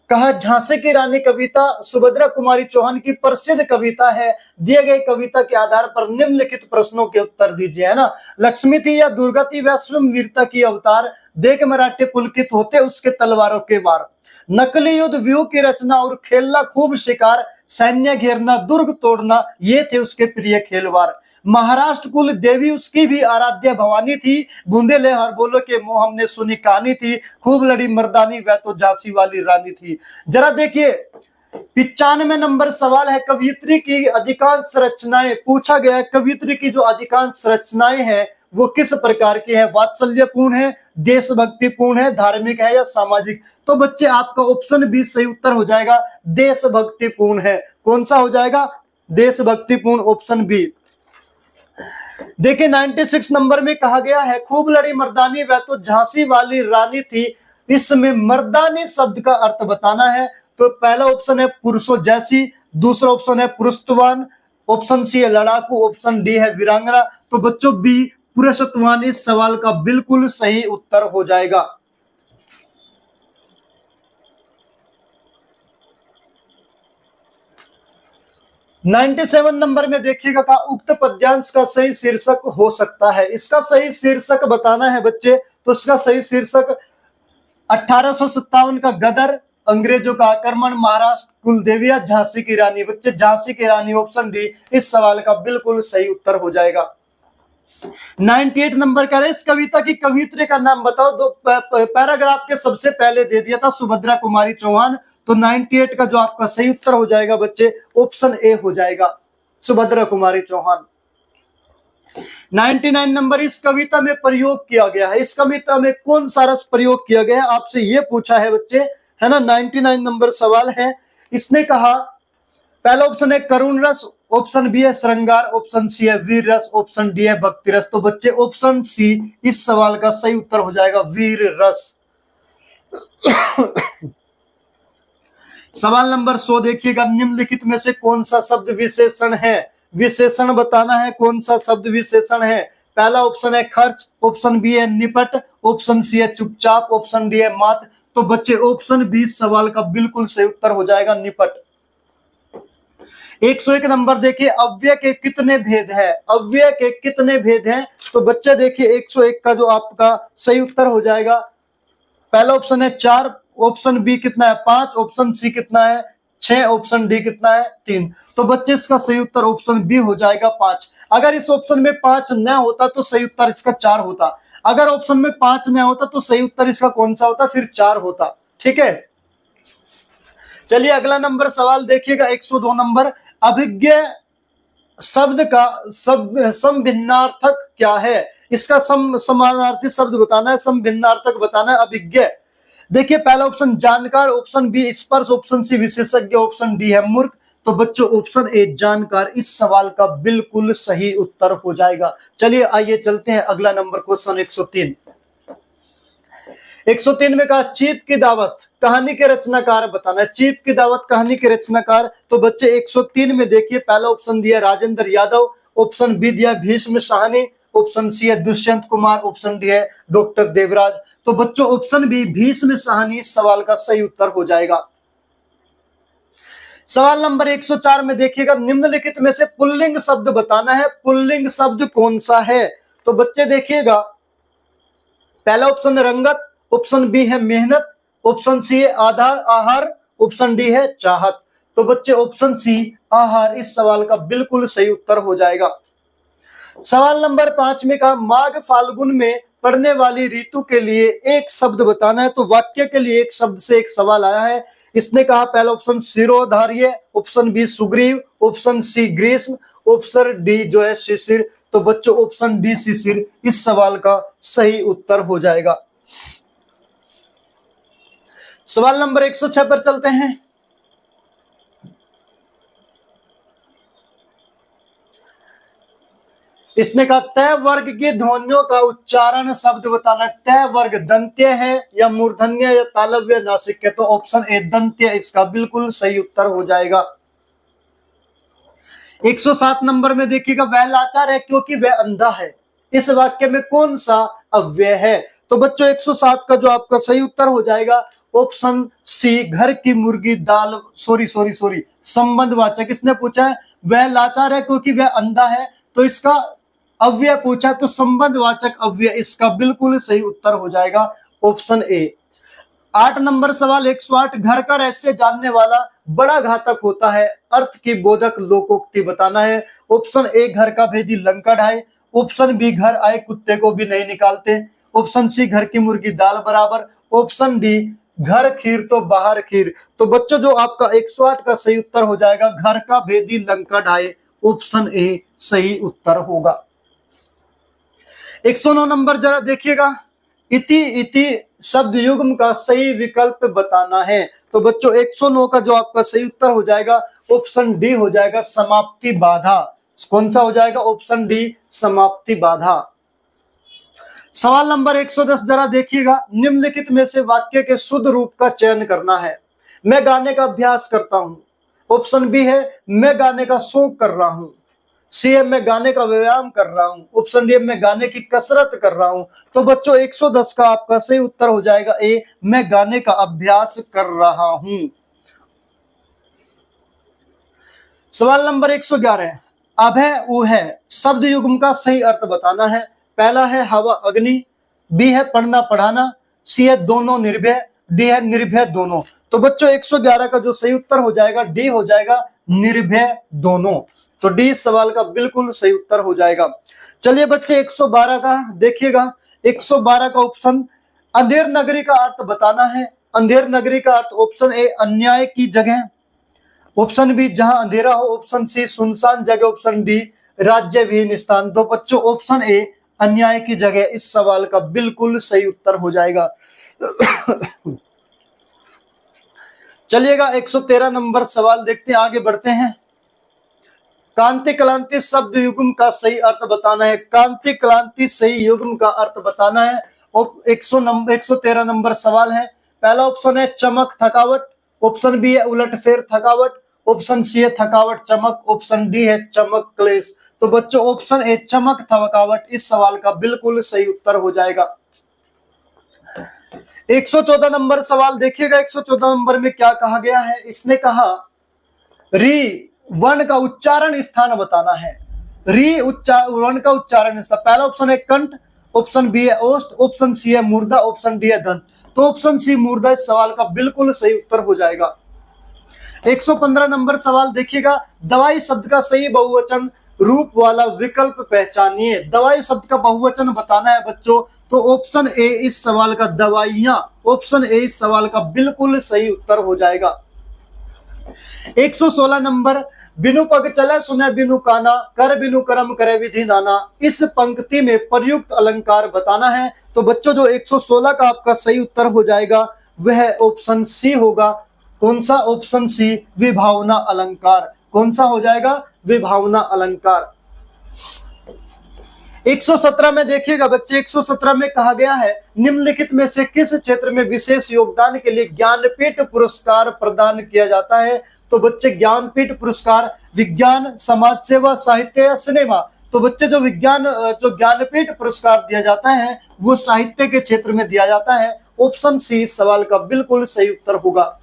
कहा झांसी की रानी कविता सुभद्रा कुमारी चौहान की प्रसिद्ध कविता है। दिए गए कविता के आधार पर निम्नलिखित प्रश्नों के उत्तर दीजिए, है ना। लक्ष्मी थी या दुर्गा थी, वह स्वयं वीरता की अवतार, देख मराठे पुलकित होते उसके तलवारों के वार, नकली युद्ध व्यूह की रचना और खेलना खूब शिकार, सैन्य घेरना दुर्ग तोड़ना, ये थे उसके प्रिय खेलवार। महाराष्ट्र कुल देवी उसकी भी आराध्य भवानी थी, बूंदेले हर बोलो के मुंह हमने सुनी कहानी थी, खूब लड़ी मर्दानी वह तो झांसी वाली रानी थी। जरा देखिए 95 नंबर सवाल है, कवियत्री की अधिकांश रचनाएं पूछा गया है। कवियत्री की जो अधिकांश रचनाएं हैं वो किस प्रकार की है? वात्सल्यपूर्ण है, देशभक्तिपूर्ण है, धार्मिक है या सामाजिक? तो बच्चे आपका ऑप्शन बी सही उत्तर हो जाएगा, देशभक्तिपूर्ण है। कौन सा हो जाएगा? देशभक्तिपूर्ण, ऑप्शन बी। देखिए 96 नंबर में कहा गया है खूब लड़ी मर्दानी वह तो झांसी वाली रानी थी। इसमें मर्दानी शब्द का अर्थ बताना है। तो पहला ऑप्शन है पुरुषों जैसी, दूसरा ऑप्शन है पुरुषत्वान, ऑप्शन सी है लड़ाकू, ऑप्शन डी है वीरांगना। तो बच्चों बी पुरुषत्वान इस सवाल का बिल्कुल सही उत्तर हो जाएगा। नाइन्टी 97 नंबर में देखिएगा का उक्त पद्यांश का सही शीर्षक हो सकता है। इसका सही शीर्षक बताना है बच्चे। तो इसका सही शीर्षक 1857 का गदर, अंग्रेजों का आक्रमण, महाराष्ट्र कुलदेवी या झांसी की रानी। बच्चे झांसी की रानी, ऑप्शन डी इस सवाल का बिल्कुल सही उत्तर हो जाएगा। 98 नंबर का इस कविता की कवियत्री का नाम बताओ। दो पैराग्राफ के सबसे पहले दे दिया था सुभद्रा कुमारी चौहान। तो 98 का जो आपका सही उत्तर हो जाएगा बच्चे, ऑप्शन ए हो जाएगा, सुभद्रा कुमारी चौहान। 99 नंबर, इस कविता में प्रयोग किया गया है। इस कविता में कौन सा रस प्रयोग किया गया है आपसे ये पूछा है बच्चे, है ना। 99 नंबर सवाल है। इसने कहा पहला ऑप्शन है करुण रस, ऑप्शन बी है श्रृंगार, ऑप्शन सी है वीर रस, ऑप्शन डी है भक्ति रस। तो बच्चे ऑप्शन सी इस सवाल का सही उत्तर हो जाएगा, वीर रस। सवाल नंबर 100 देखिएगा, निम्नलिखित में से कौन सा शब्द विशेषण है? विशेषण बताना है कौन सा शब्द विशेषण है। पहला ऑप्शन है खर्च, ऑप्शन बी है निपट, ऑप्शन सी है चुपचाप, ऑप्शन डी है मात। तो बच्चे ऑप्शन बी सवाल का बिल्कुल सही उत्तर हो जाएगा, निपट। 101 नंबर देखिए, अव्यय के कितने भेद है? अव्यय के कितने भेद हैं? तो बच्चे देखिए 101 का जो आपका सही उत्तर हो जाएगा, पहला ऑप्शन है 4, ऑप्शन बी कितना है 5, ऑप्शन सी कितना है 6, ऑप्शन डी कितना है 3। तो बच्चे इसका सही उत्तर ऑप्शन बी हो जाएगा 5। अगर इस ऑप्शन में 5 न होता तो सही उत्तर इसका 4 होता। अगर ऑप्शन में 5 न होता तो सही उत्तर इसका कौन सा होता? फिर 4 होता। ठीक है। चलिए अगला नंबर सवाल देखिएगा 102 नंबर। अभिज्ञ शब्द का समभिन्नार्थक क्या है? इसका समानार्थी शब्द बताना है, समभिन्नार्थक बताना है अभिज्ञ। देखिए पहला ऑप्शन जानकार, ऑप्शन बी स्पर्श, ऑप्शन सी विशेषज्ञ, ऑप्शन डी है मूर्ख। तो बच्चों ऑप्शन ए जानकार इस सवाल का बिल्कुल सही उत्तर हो जाएगा। चलिए आइए चलते हैं अगला नंबर क्वेश्चन 103। 103 में कहा चीप की दावत कहानी के रचनाकार बताना है। चीप की दावत कहानी के रचनाकार, तो बच्चे 103 में देखिए पहला ऑप्शन दिया राजेंद्र यादव, ऑप्शन बी दिया भीष्म साहनी, ऑप्शन सी है दुष्यंत कुमार, ऑप्शन डी है डॉक्टर देवराज। तो बच्चों ऑप्शन बी भीष्म साहनी इस सवाल का सही उत्तर हो जाएगा। सवाल नंबर 104 में देखिएगा निम्नलिखित में से पुल्लिंग शब्द बताना है, पुल्लिंग शब्द कौन सा है? तो बच्चे देखिएगा पहला ऑप्शन रंगत, ऑप्शन बी है मेहनत, ऑप्शन सी है आधार आहार, ऑप्शन डी है चाहत। तो बच्चे ऑप्शन सी आहार इस सवाल का बिल्कुल सही उत्तर हो जाएगा। सवाल नंबर 5 में कहा माघ फाल्गुन में पड़ने वाली ऋतु के लिए एक शब्द बताना है। तो वाक्य के लिए एक शब्द से एक सवाल आया है। इसने कहा पहला ऑप्शन शिरोधार्य, option B Sugriva, option C ग्रीष्म, ऑप्शन डी जो है शिशिर। तो बच्चों ऑप्शन डी शिशिर इस सवाल का सही उत्तर हो जाएगा। सवाल नंबर 106 पर चलते हैं। इसने कहा तय वर्ग की ध्वनियों का उच्चारण शब्द बताना है। तय वर्ग दंत्य है या मूर्धन्य या तालव्य नासिक है? तो ऑप्शन ए दंत्य इसका बिल्कुल सही उत्तर हो जाएगा। 107 नंबर में देखिएगा वह लाचार है क्योंकि वह अंधा है, इस वाक्य में कौन सा अव्यय है? तो बच्चों 107 का जो आपका सही उत्तर हो जाएगा ऑप्शन सी घर की मुर्गी दाल सॉरी संबंधवाचक। इसने पूछा है वह लाचार है क्योंकि वह अंधा है, तो इसका अव्यय पूछा तो संबंधवाचक अव्यय इसका बिल्कुल सही उत्तर हो जाएगा ऑप्शन ए। 8 नंबर सवाल 108 घर का रहस्य जानने वाला बड़ा घातक होता है, अर्थ की बोधक लोकोक्ति बताना है। ऑप्शन ए घर का भेदी लंका ढाए, ऑप्शन बी घर आए कुत्ते को भी नहीं निकालते, ऑप्शन सी घर की मुर्गी दाल बराबर, ऑप्शन डी घर खीर तो बाहर खीर। तो बच्चों जो आपका 108 का सही उत्तर हो जाएगा घर का भेदी लंका ढाए, ऑप्शन ए सही उत्तर होगा। 109 नंबर जरा देखिएगा इति इति शब्द युग्म का सही विकल्प बताना है। तो बच्चों 109 का जो आपका सही उत्तर हो जाएगा ऑप्शन डी हो जाएगा समाप्ति बाधा। कौन सा हो जाएगा? ऑप्शन डी समाप्ति बाधा। सवाल नंबर 110 जरा देखिएगा निम्नलिखित में से वाक्य के शुद्ध रूप का चयन करना है। मैं गाने का अभ्यास करता हूं, ऑप्शन बी है मैं गाने का शौक कर रहा हूं, सी है मैं गाने का व्यायाम कर रहा हूं, ऑप्शन डी मैं गाने की कसरत कर रहा हूं। तो बच्चों 110 का आपका सही उत्तर हो जाएगा ए मैं गाने का अभ्यास कर रहा हूं। सवाल नंबर 111 अभय उ है शब्द युग्म का सही अर्थ बताना है। पहला है हवा अग्नि, बी है पढ़ना पढ़ाना, सी है दोनों निर्भय, डी है निर्भय दोनों। तो बच्चों 111 का जो सही उत्तर हो जाएगा डी हो जाएगा निर्भय दोनों। तो डी सवाल का बिल्कुल सही उत्तर हो जाएगा। चलिए बच्चे 112 का देखिएगा 112 का ऑप्शन अंधेर नगरी का अर्थ बताना है। अंधेर नगरी का अर्थ ऑप्शन ए अन्याय की जगह, ऑप्शन बी जहां अंधेरा हो, ऑप्शन सी सुनसान जगह, ऑप्शन डी राज्य विहीन स्थान। तो बच्चों ऑप्शन ए अन्याय की जगह इस सवाल का बिल्कुल सही उत्तर हो जाएगा। चलिएगा 113 नंबर सवाल देखते हैं, आगे बढ़ते हैं। कांति क्लांति शब्द युग्म का सही अर्थ बताना है। कांति क्लांति सही युग्म का अर्थ बताना है। 113 नंबर सवाल है। पहला ऑप्शन है चमक थकावट, ऑप्शन बी है उलटफेर थकावट, ऑप्शन सी है थकावट चमक, ऑप्शन डी है चमक क्लेश। तो बच्चों ऑप्शन ए चमक थकावट इस सवाल का बिल्कुल सही उत्तर हो जाएगा। 114 नंबर सवाल देखिएगा 114 नंबर में क्या कहा गया है। इसने कहा री वर्ण का उच्चारण स्थान बताना है। री वर्ण का उच्चारण स्थान, पहला ऑप्शन है कंठ, ऑप्शन बी है ओष्ठ, ऑप्शन सी है मूर्धा, ऑप्शन डी है दंत। तो ऑप्शन सी मूर्धा इस सवाल का बिल्कुल सही उत्तर हो जाएगा। 115 नंबर सवाल देखिएगा दवाई शब्द का सही बहुवचन रूप वाला विकल्प पहचानिए। दवाई शब्द का बहुवचन बताना है बच्चों, तो ऑप्शन ए इस सवाल का दवाइयां, ऑप्शन ए इस सवाल का बिल्कुल सही उत्तर हो जाएगा। 116 नंबर, बिनु पग चले सुने बिनु काना, कर बिनु कर्म करे विधि नाना। इस पंक्ति में प्रयुक्त अलंकार बताना है। तो बच्चों जो 116 का आपका सही उत्तर हो जाएगा वह ऑप्शन सी होगा। कौन सा? ऑप्शन सी, विभावना अलंकार। कौन सा हो जाएगा? विभावना अलंकार। 117 में देखिएगा बच्चे, 117 में कहा गया है निम्नलिखित में से किस क्षेत्र में विशेष योगदान के लिए ज्ञानपीठ पुरस्कार प्रदान किया जाता है? तो बच्चे ज्ञानपीठ पुरस्कार विज्ञान, समाज सेवा, साहित्य या सिनेमा। तो बच्चे जो ज्ञानपीठ पुरस्कार दिया जाता है वो साहित्य के क्षेत्र में दिया जाता है। ऑप्शन सी इस सवाल का बिल्कुल सही उत्तर होगा।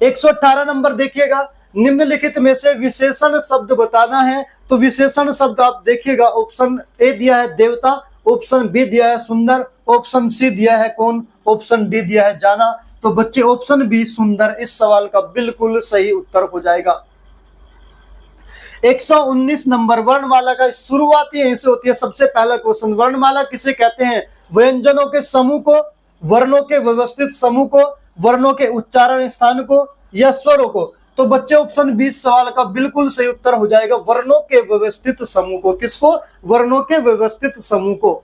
118 नंबर देखिएगा, निम्नलिखित में से विशेषण शब्द बताना है। तो विशेषण शब्द आप देखिएगा, ऑप्शन ए दिया है देवता, ऑप्शन बी दिया है सुंदर, ऑप्शन सी दिया है कौन, ऑप्शन डी दिया है जाना। तो बच्चे ऑप्शन बी सुंदर इस सवाल का बिल्कुल सही उत्तर हो जाएगा। 119 नंबर, वर्णमाला का शुरुआती ऐसे होती है। सबसे पहला क्वेश्चन, वर्णमाला किसे कहते हैं? व्यंजनों के समूह को, वर्णों के व्यवस्थित समूह को, वर्णों के उच्चारण स्थान को, या स्वरों को। तो बच्चे ऑप्शन 20 सवाल का बिल्कुल सही उत्तर हो जाएगा, वर्णों के व्यवस्थित समूह को। किसको? वर्णों के व्यवस्थित समूह को।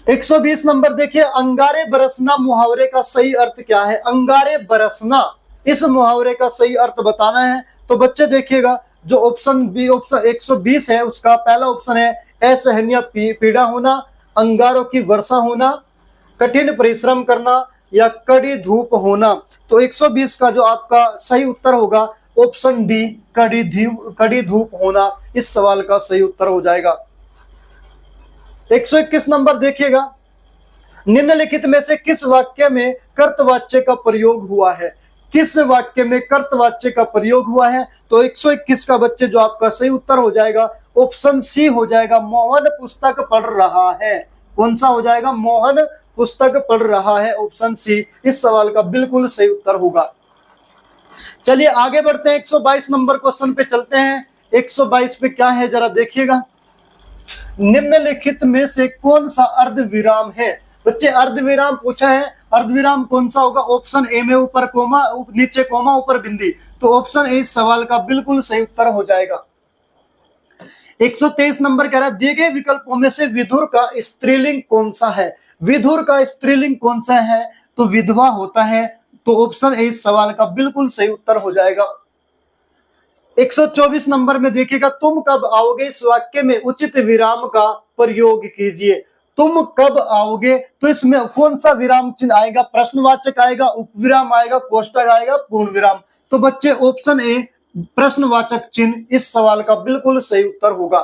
120 नंबर देखिए, अंगारे बरसना मुहावरे का सही अर्थ क्या है? अंगारे बरसना, इस मुहावरे का सही अर्थ बताना है। तो बच्चे देखिएगा, जो ऑप्शन बी, ऑप्शन 120 है उसका पहला ऑप्शन है असहनीय पीड़ा होना, अंगारों की वर्षा होना, कठिन परिश्रम करना, या कड़ी धूप होना। तो 120 का जो आपका सही उत्तर होगा ऑप्शन डी, कड़ी धूप होना इस सवाल का सही उत्तर हो जाएगा। 121 नंबर देखिएगा, निम्नलिखित में से किस वाक्य में कर्तवाच्य का प्रयोग हुआ है? किस वाक्य में कर्तवाच्य का प्रयोग हुआ है? तो 121 का बच्चे जो आपका सही उत्तर हो जाएगा ऑप्शन सी हो जाएगा, मोहन पुस्तक पढ़ रहा है। कौन सा हो जाएगा? मोहन पुस्तक पढ़ रहा है, ऑप्शन सी इस सवाल का बिल्कुल सही उत्तर होगा। चलिए आगे बढ़ते हैं, 122 नंबर क्वेश्चन पे चलते हैं। 122 पे क्या है जरा देखिएगा, निम्नलिखित में से कौन सा अर्धविराम है? बच्चे अर्धविराम पूछा है, अर्धविराम कौन सा होगा? ऑप्शन ए में ऊपर कोमा, नीचे कोमा, ऊपर बिंदी। तो ऑप्शन ए इस सवाल का बिल्कुल सही उत्तर हो जाएगा। 123 नंबर कह रहा है दिए गए विकल्पों में से विधुर का स्त्रीलिंग कौन सा है? विधुर का स्त्रीलिंग कौन सा है? तो विधवा होता है। तो ऑप्शन ए इस सवाल का बिल्कुल सही उत्तर हो जाएगा। 124 नंबर में देखिएगा, तुम कब आओगे इस वाक्य में उचित विराम का प्रयोग कीजिए। तुम कब आओगे, तो इसमें कौन सा विराम चिन्ह आएगा? प्रश्नवाचक आएगा, उपविराम आएगा, कोष्टक आएगा, पूर्ण विराम। तो बच्चे ऑप्शन ए प्रश्नवाचक चिन्ह इस सवाल का बिल्कुल सही उत्तर होगा।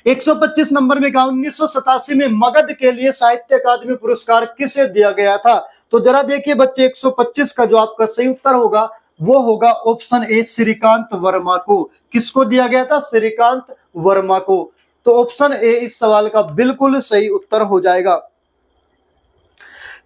125 नंबर में कहा 1987 में मगध के लिए साहित्य अकादमी पुरस्कार किसे दिया गया था? तो जरा देखिए बच्चे 125 का जो आपका सही उत्तर होगा वो होगा ऑप्शन ए, श्रीकांत वर्मा को। किसको दिया गया था? श्रीकांत वर्मा को। तो ऑप्शन ए इस सवाल का बिल्कुल सही उत्तर हो जाएगा।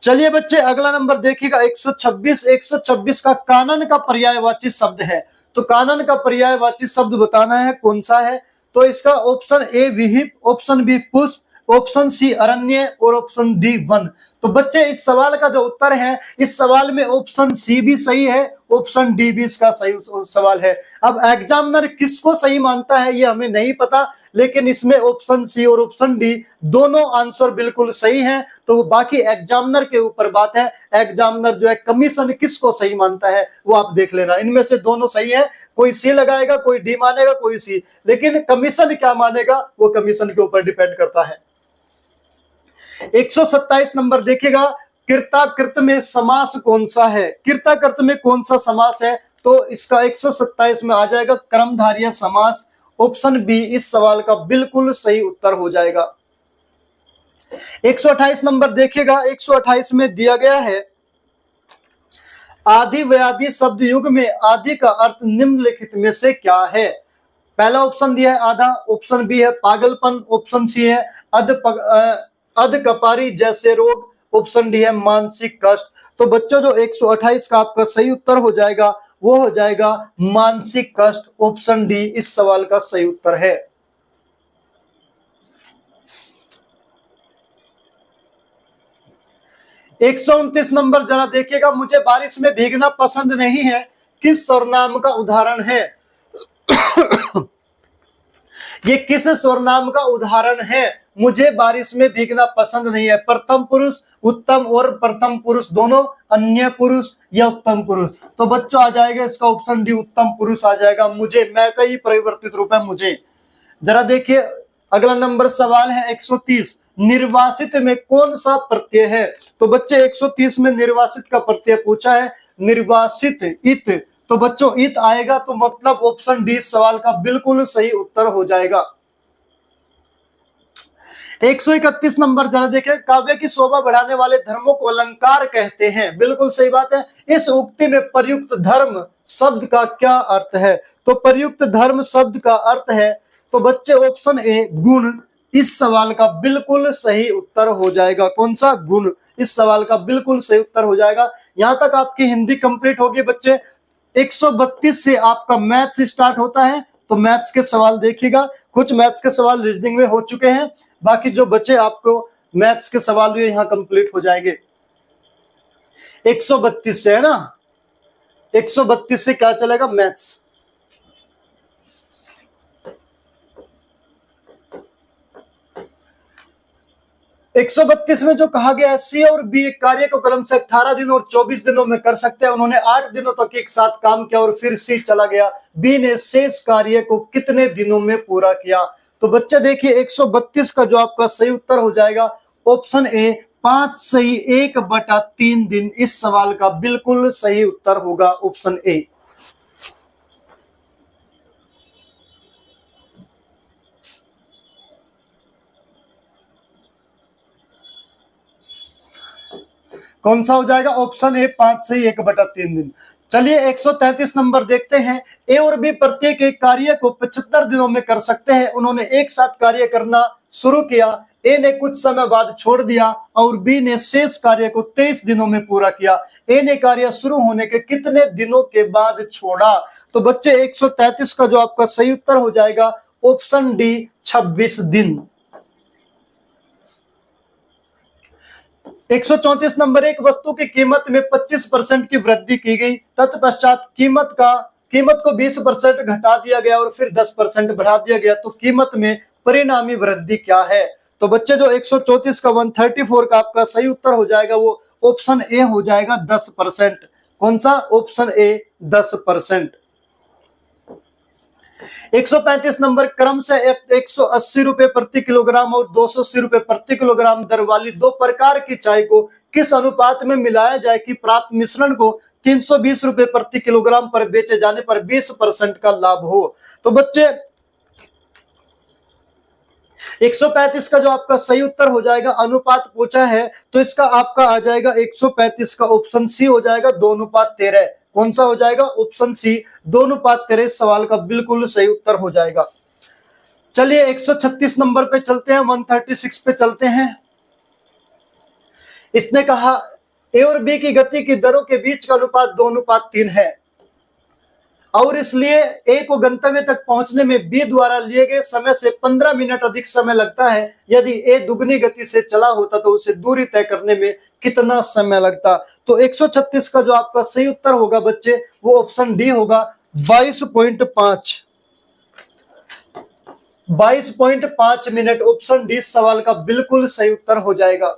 चलिए बच्चे अगला नंबर देखिएगा 126। 126 का कानन का पर्यायवाची शब्द है। तो कानन का पर्यायवाची शब्द बताना है, कौन सा है? तो इसका ऑप्शन ए विहिप, ऑप्शन बी पुष्प, ऑप्शन सी अरण्य और ऑप्शन डी वन। तो बच्चे इस सवाल का जो उत्तर है, इस सवाल में ऑप्शन सी भी सही है, ऑप्शन डी भी इसका सही सवाल है। अब एग्जामिनर किसको सही मानता है ये हमें नहीं पता, लेकिन इसमें ऑप्शन सी और ऑप्शन डी दोनों आंसर बिल्कुल सही हैं। तो बाकी एग्जामिनर के ऊपर बात है, एग्जामिनर जो है कमीशन किसको सही मानता है वो आप देख लेना। इनमें से दोनों सही है, कोई सी लगाएगा, कोई डी मानेगा, कोई सी, लेकिन कमीशन क्या मानेगा वो कमीशन के ऊपर डिपेंड करता है। 127 नंबर देखिएगा, कृताकृत में समास कौन सा है? कृताकृत में कौन सा समास है? तो इसका 127 में आ जाएगा कर्मधारय समास। ऑप्शन बी इस सवाल का बिल्कुल सही उत्तर हो जाएगा। 128 नंबर देखिएगा, 128 में दिया गया है आदि व्याधि शब्द युग में आदि का अर्थ निम्नलिखित में से क्या है? पहला ऑप्शन दिया है आधा, ऑप्शन बी है पागलपन, ऑप्शन सी है अधकपारी जैसे रोग, ऑप्शन डी है मानसिक कष्ट। तो बच्चों जो 128 का आपका सही उत्तर हो जाएगा वो हो जाएगा मानसिक कष्ट। ऑप्शन डी इस सवाल का सही उत्तर है। 129 नंबर जरा देखिएगा, मुझे बारिश में भीगना पसंद नहीं है, किस सर्वनाम का उदाहरण है? ये किस सर्वनाम का उदाहरण है? मुझे बारिश में भीगना पसंद नहीं है। प्रथम पुरुष, उत्तम और प्रथम पुरुष दोनों, अन्य पुरुष या उत्तम पुरुष? तो बच्चों आ जाएगा इसका ऑप्शन डी, उत्तम पुरुष आ जाएगा। मुझे, मैं का ही परिवर्तित रूप है मुझे। जरा देखिए अगला नंबर सवाल है 130, निर्वासित में कौन सा प्रत्यय है? तो बच्चे 130 में निर्वासित का प्रत्यय पूछा है, निर्वासित इत, तो बच्चों इत आएगा, तो मतलब ऑप्शन डी सवाल का बिल्कुल सही उत्तर हो जाएगा। 131 नंबर जरा देखें, काव्य की शोभा बढ़ाने वाले धर्मों को अलंकार कहते हैं। बिल्कुल सही बात है। इस उक्ति में प्रयुक्त धर्म शब्द का क्या अर्थ है? तो प्रयुक्त धर्म शब्द का अर्थ है, तो बच्चे ऑप्शन ए गुण इस सवाल का बिल्कुल सही उत्तर हो जाएगा। कौन सा? गुण। इस सवाल का बिल्कुल सही उत्तर हो जाएगा। यहां तक आपकी हिंदी कंप्लीट होगी बच्चे। 132 से आपका मैथ्स स्टार्ट होता है, तो मैथ्स के सवाल देखिएगा। कुछ मैथ्स के सवाल रीजनिंग में हो चुके हैं, बाकी जो बचे आपको मैथ्स के सवाल भी यहां कंप्लीट हो जाएंगे। 132 से है ना, 132 से क्या चलेगा? मैथ्स। एक 132 में जो कहा गया है, सी और बी एक कार्य को क्रम से 18 दिन और 24 दिनों में कर सकते हैं। उन्होंने 8 दिनों तक एक साथ काम किया और फिर सी चला गया। बी ने शेष कार्य को कितने दिनों में पूरा किया? तो बच्चे देखिए 132 का जो आपका सही उत्तर हो जाएगा ऑप्शन ए 5 सही 1/3 दिन। इस सवाल का बिल्कुल सही उत्तर होगा ऑप्शन ए। कौन सा हो जाएगा? ऑप्शन ए 5 से 1/3 दिन। चलिए 133 नंबर देखते हैं। ए और बी प्रत्येक एक कार्य को 75 दिनों में कर सकते हैं। उन्होंने एक साथ कार्य करना शुरू किया। ए ने कुछ समय बाद छोड़ दिया और बी ने शेष कार्य को 23 दिनों में पूरा किया। ए ने कार्य शुरू होने के कितने दिनों के बाद छोड़ा? तो बच्चे 133 का जो आपका सही उत्तर हो जाएगा ऑप्शन डी 26 दिन। 134 नंबर, एक वस्तु की कीमत में 25% की वृद्धि की गई, तत्पश्चात कीमत को 20% घटा दिया गया और फिर 10% बढ़ा दिया गया, तो कीमत में परिणामी वृद्धि क्या है? तो बच्चे जो 134 का 134 का आपका सही उत्तर हो जाएगा वो ऑप्शन ए हो जाएगा 10%। कौन सा? Option A 10%। 135 नंबर, क्रम से 180 रुपए प्रति किलोग्राम और 280 रुपए प्रति किलोग्राम दर वाली दो प्रकार की चाय को किस अनुपात में मिलाया जाए कि प्राप्त मिश्रण को 320 रुपए प्रति किलोग्राम पर बेचे जाने पर 20% का लाभ हो? तो बच्चे 135 का जो आपका सही उत्तर हो जाएगा, अनुपात पूछा है तो इसका आपका आ जाएगा 135 का ऑप्शन सी हो जाएगा 2:13। कौन सा हो जाएगा? ऑप्शन सी 2:13 सवाल का बिल्कुल सही उत्तर हो जाएगा। चलिए 136 नंबर पे चलते हैं, 136 पे चलते हैं। इसने कहा ए और बी की गति की दरों के बीच का अनुपात 2:3 है और इसलिए ए को गंतव्य तक पहुंचने में बी द्वारा लिए गए समय से 15 मिनट अधिक समय लगता है। यदि ए दुगनी गति से चला होता तो उसे दूरी तय करने में कितना समय लगता? तो 136 का जो आपका सही उत्तर होगा बच्चे वो ऑप्शन डी होगा 22.5। 22.5 मिनट ऑप्शन डी सवाल का बिल्कुल सही उत्तर हो जाएगा।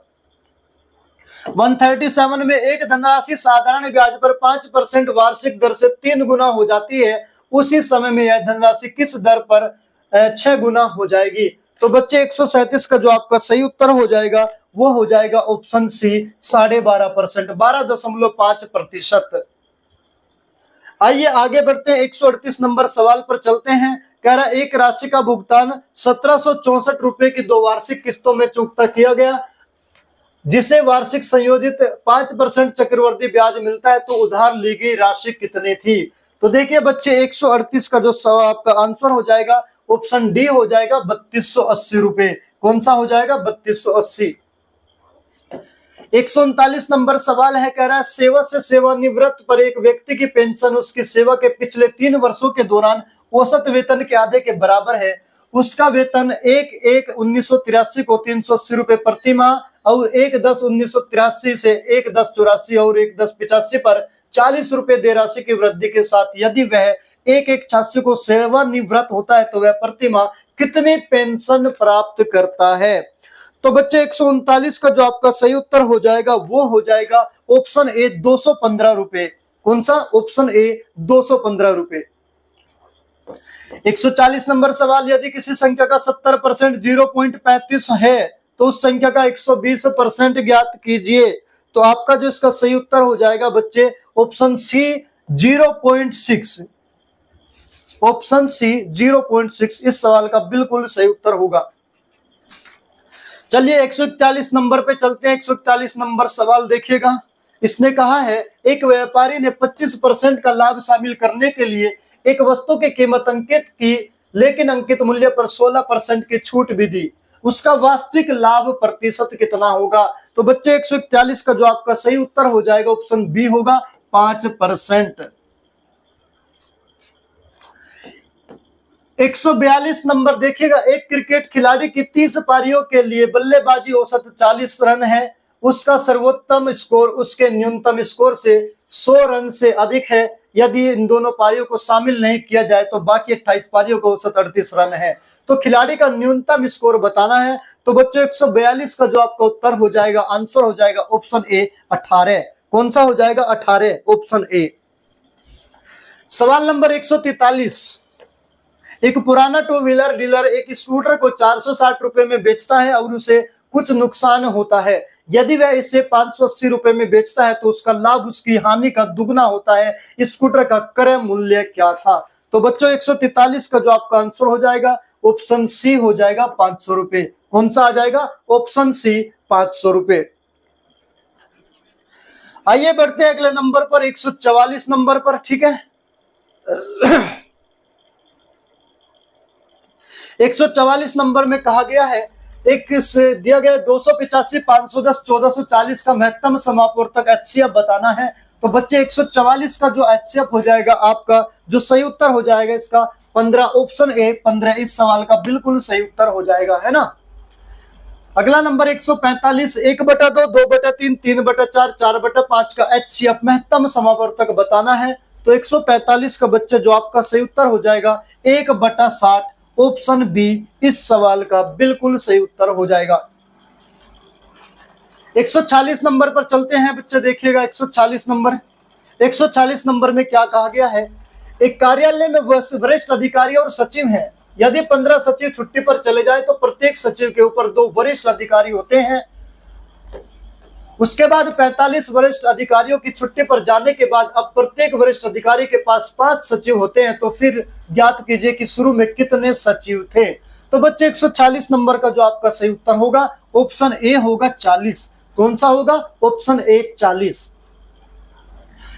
137 में एक धनराशि साधारण ब्याज पर 5% वार्षिक दर से 3 गुना हो जाती है, उसी समय में यह धनराशि किस दर पर 6 गुना हो जाएगी? तो बच्चे 137 का जो आपका सही उत्तर हो जाएगा वो हो जाएगा ऑप्शन सी 12.5%, 12.5%। आइए आगे बढ़ते हैं, 138 नंबर सवाल पर चलते हैं। कह रहा एक राशि का भुगतान 1764 रुपए की 2 वार्षिक किस्तों में चुकता किया गया, जिसे वार्षिक संयोजित 5% चक्रवर्ती ब्याज मिलता है, तो उधार ली गई राशि कितनी थी? तो देखिए बच्चे 138 का जो आपका आंसर हो जाएगा ऑप्शन डी हो जाएगा 3280 रुपए। कौन सा हो जाएगा? 3280। 139 नंबर सवाल है, कह रहा है सेवा से सेवानिवृत्त पर एक व्यक्ति की पेंशन उसकी सेवा के पिछले 3 वर्षों के दौरान औसत वेतन के आधे के बराबर है। उसका वेतन 1/1/1983 को 380 रुपए प्रति माह और 1/10/1983 से 1/10/84 और 1/10/85 पर 40 रुपए दे राशि की वृद्धि के साथ यदि वह एक छात्र को सेवानिवृत्त होता है तो वह प्रतिमाह कितनी पेंशन प्राप्त करता है। तो बच्चे 139 का जो आपका सही उत्तर हो जाएगा वो हो जाएगा ऑप्शन ए 215 रुपए। कौन सा? ऑप्शन ए 215 रुपए। 140 नंबर सवाल, यदि किसी संख्या का 70% 0.35 है तो उस संख्या का 120% ज्ञात कीजिए। तो आपका जो इसका सही उत्तर हो जाएगा बच्चे ऑप्शन सी 0.6। ऑप्शन सी 0.6 इस सवाल का बिल्कुल सही उत्तर होगा। चलिए 141 नंबर पे चलते हैं। 141 नंबर सवाल देखिएगा। इसने कहा है एक व्यापारी ने 25% का लाभ शामिल करने के लिए एक वस्तु की कीमत अंकित की, लेकिन अंकित मूल्य पर 16% की छूट भी दी। उसका वास्तविक लाभ प्रतिशत कितना होगा? तो बच्चे 141 का जो आपका सही उत्तर हो जाएगा ऑप्शन बी होगा 5%। 142 नंबर देखिएगा। एक क्रिकेट खिलाड़ी की 30 पारियों के लिए बल्लेबाजी औसत 40 रन है, उसका सर्वोत्तम स्कोर उसके न्यूनतम स्कोर से 100 रन से अधिक है। यदि इन दोनों पारियों को शामिल नहीं किया जाए तो बाकी 28 पारियों का औसत 38 रन है। तो खिलाड़ी का न्यूनतम स्कोर बताना है। तो बच्चों 142 का जो आपका उत्तर हो जाएगा, आंसर हो जाएगा ऑप्शन ए 18। कौन सा हो जाएगा? 18, ऑप्शन ए। सवाल नंबर 143। एक पुराना टू व्हीलर डीलर एक स्कूटर को 460 रुपए में बेचता है और उसे कुछ नुकसान होता है। यदि वह इसे 580 रुपए में बेचता है तो उसका लाभ उसकी हानि का दुगना होता है। स्कूटर का क्रय मूल्य क्या था? तो बच्चों 143 का जो आपका आंसर हो जाएगा ऑप्शन सी हो जाएगा 500 रुपए। कौन सा आ जाएगा? ऑप्शन सी 500 रुपए। आइए बढ़ते हैं अगले नंबर पर, 144 नंबर पर। ठीक है 144 नंबर में कहा गया है एक दिया गया 285, 510, 1440 का महत्तम समापवर्तक एचसीएफ बताना है। तो बच्चे 144 का जो एचसीएफ हो जाएगा आपका जो सही उत्तर हो जाएगा इसका 15, ऑप्शन ए 15 इस सवाल का बिल्कुल सही उत्तर हो जाएगा, है ना। अगला नंबर 145, 1/2, 2/3, 3/4, 4/5 का एचसीएफ महत्तम समापवर्तक बताना है। तो 145 का बच्चे जो आपका सही उत्तर हो जाएगा 1/60, ऑप्शन बी इस सवाल का बिल्कुल सही उत्तर हो जाएगा। 140 नंबर पर चलते हैं बच्चे, देखिएगा 140 नंबर। 140 नंबर में क्या कहा गया है? एक कार्यालय में वरिष्ठ अधिकारी और सचिव हैं। यदि 15 सचिव छुट्टी पर चले जाए तो प्रत्येक सचिव के ऊपर 2 वरिष्ठ अधिकारी होते हैं। उसके बाद 45 वरिष्ठ अधिकारियों की छुट्टी पर जाने के बाद अब प्रत्येक वरिष्ठ अधिकारी के पास 5 सचिव होते हैं। तो फिर ज्ञात कीजिए कि शुरू में कितने सचिव थे। तो बच्चे 140 नंबर का जो आपका सही उत्तर होगा ऑप्शन ए होगा 40। कौन सा होगा? Option A 40।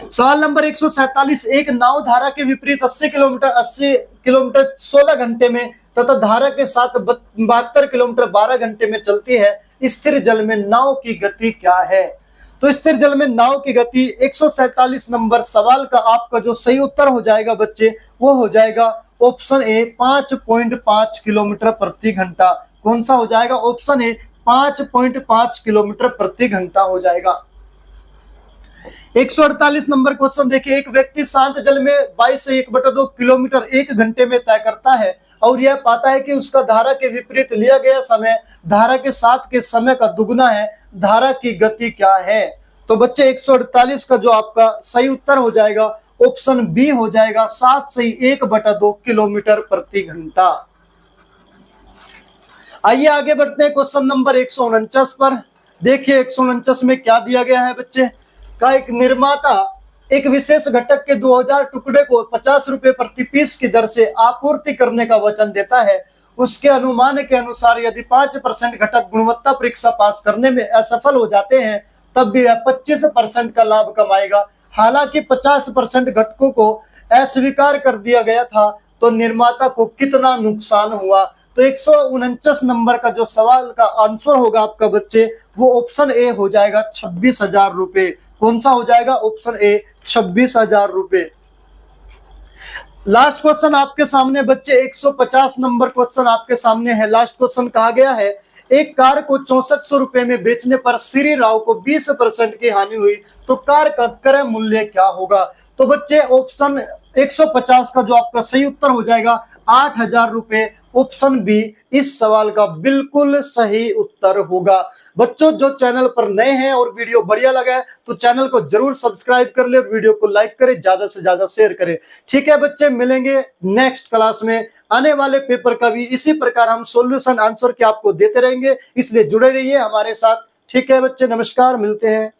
सवाल नंबर 147, एक नाव धारा के विपरीत 80 किलोमीटर 16 घंटे में तथा धारा के साथ 72 किलोमीटर 12 घंटे में चलती है। स्थिर जल में नाव की गति क्या है? तो स्थिर जल में नाव की गति 147 नंबर सवाल का आपका जो सही उत्तर हो जाएगा बच्चे वो हो जाएगा ऑप्शन ए 5.5 किलोमीटर प्रति घंटा। कौन सा हो जाएगा? ऑप्शन ए 5.5 किलोमीटर प्रति घंटा हो जाएगा। 148 नंबर क्वेश्चन देखिए। एक व्यक्ति शांत जल में 22 से 1/2 किलोमीटर 1 घंटे में तय करता है और यह पाता है कि उसका धारा के विपरीत लिया गया समय धारा के साथ के समय का दुगुना है। धारा की गति क्या है? तो बच्चे 148 का जो आपका सही उत्तर हो जाएगा ऑप्शन बी हो जाएगा 7 से 1/2 किलोमीटर प्रति घंटा। आइए आगे बढ़ते हैं क्वेश्चन नंबर 149 पर। देखिए 149 में क्या दिया गया है बच्चे का एक निर्माता एक विशेष घटक के 2000 टुकड़े को 50 रुपए प्रति पीस की दर से आपूर्ति करने का वचन देता है। उसके अनुमान के अनुसार यदि 5% घटक गुणवत्ता परीक्षा पास करने में असफल हो जाते हैं तब भी वह 25% का लाभ कमाएगा। हालांकि 50% घटकों को अस्वीकार कर दिया गया था तो निर्माता को कितना नुकसान हुआ? तो 149 नंबर का जो सवाल का आंसर होगा आपका बच्चे वो ऑप्शन ए हो जाएगा 26,000 रुपए। कौन सा हो जाएगा? ऑप्शन ए 26,000 रुपए। लास्ट क्वेश्चन आपके सामने बच्चे 150 नंबर क्वेश्चन आपके सामने है। लास्ट क्वेश्चन कहा गया है एक कार को 6400 रुपए में बेचने पर श्री राव को 20% की हानि हुई तो कार का क्रय मूल्य क्या होगा? तो बच्चे ऑप्शन 150 का जो आपका सही उत्तर हो जाएगा 8000 रुपए। ऑप्शन बी इस सवाल का बिल्कुल सही उत्तर होगा। बच्चों जो चैनल पर नए हैं और वीडियो बढ़िया लगा है तो चैनल को जरूर सब्सक्राइब कर ले और वीडियो को लाइक करें, ज्यादा से ज्यादा शेयर करें। ठीक है बच्चे, मिलेंगे नेक्स्ट क्लास में। आने वाले पेपर का भी इसी प्रकार हम सॉल्यूशन आंसर के आपको देते रहेंगे, इसलिए जुड़े रहिए हमारे साथ। ठीक है बच्चे, नमस्कार, मिलते हैं।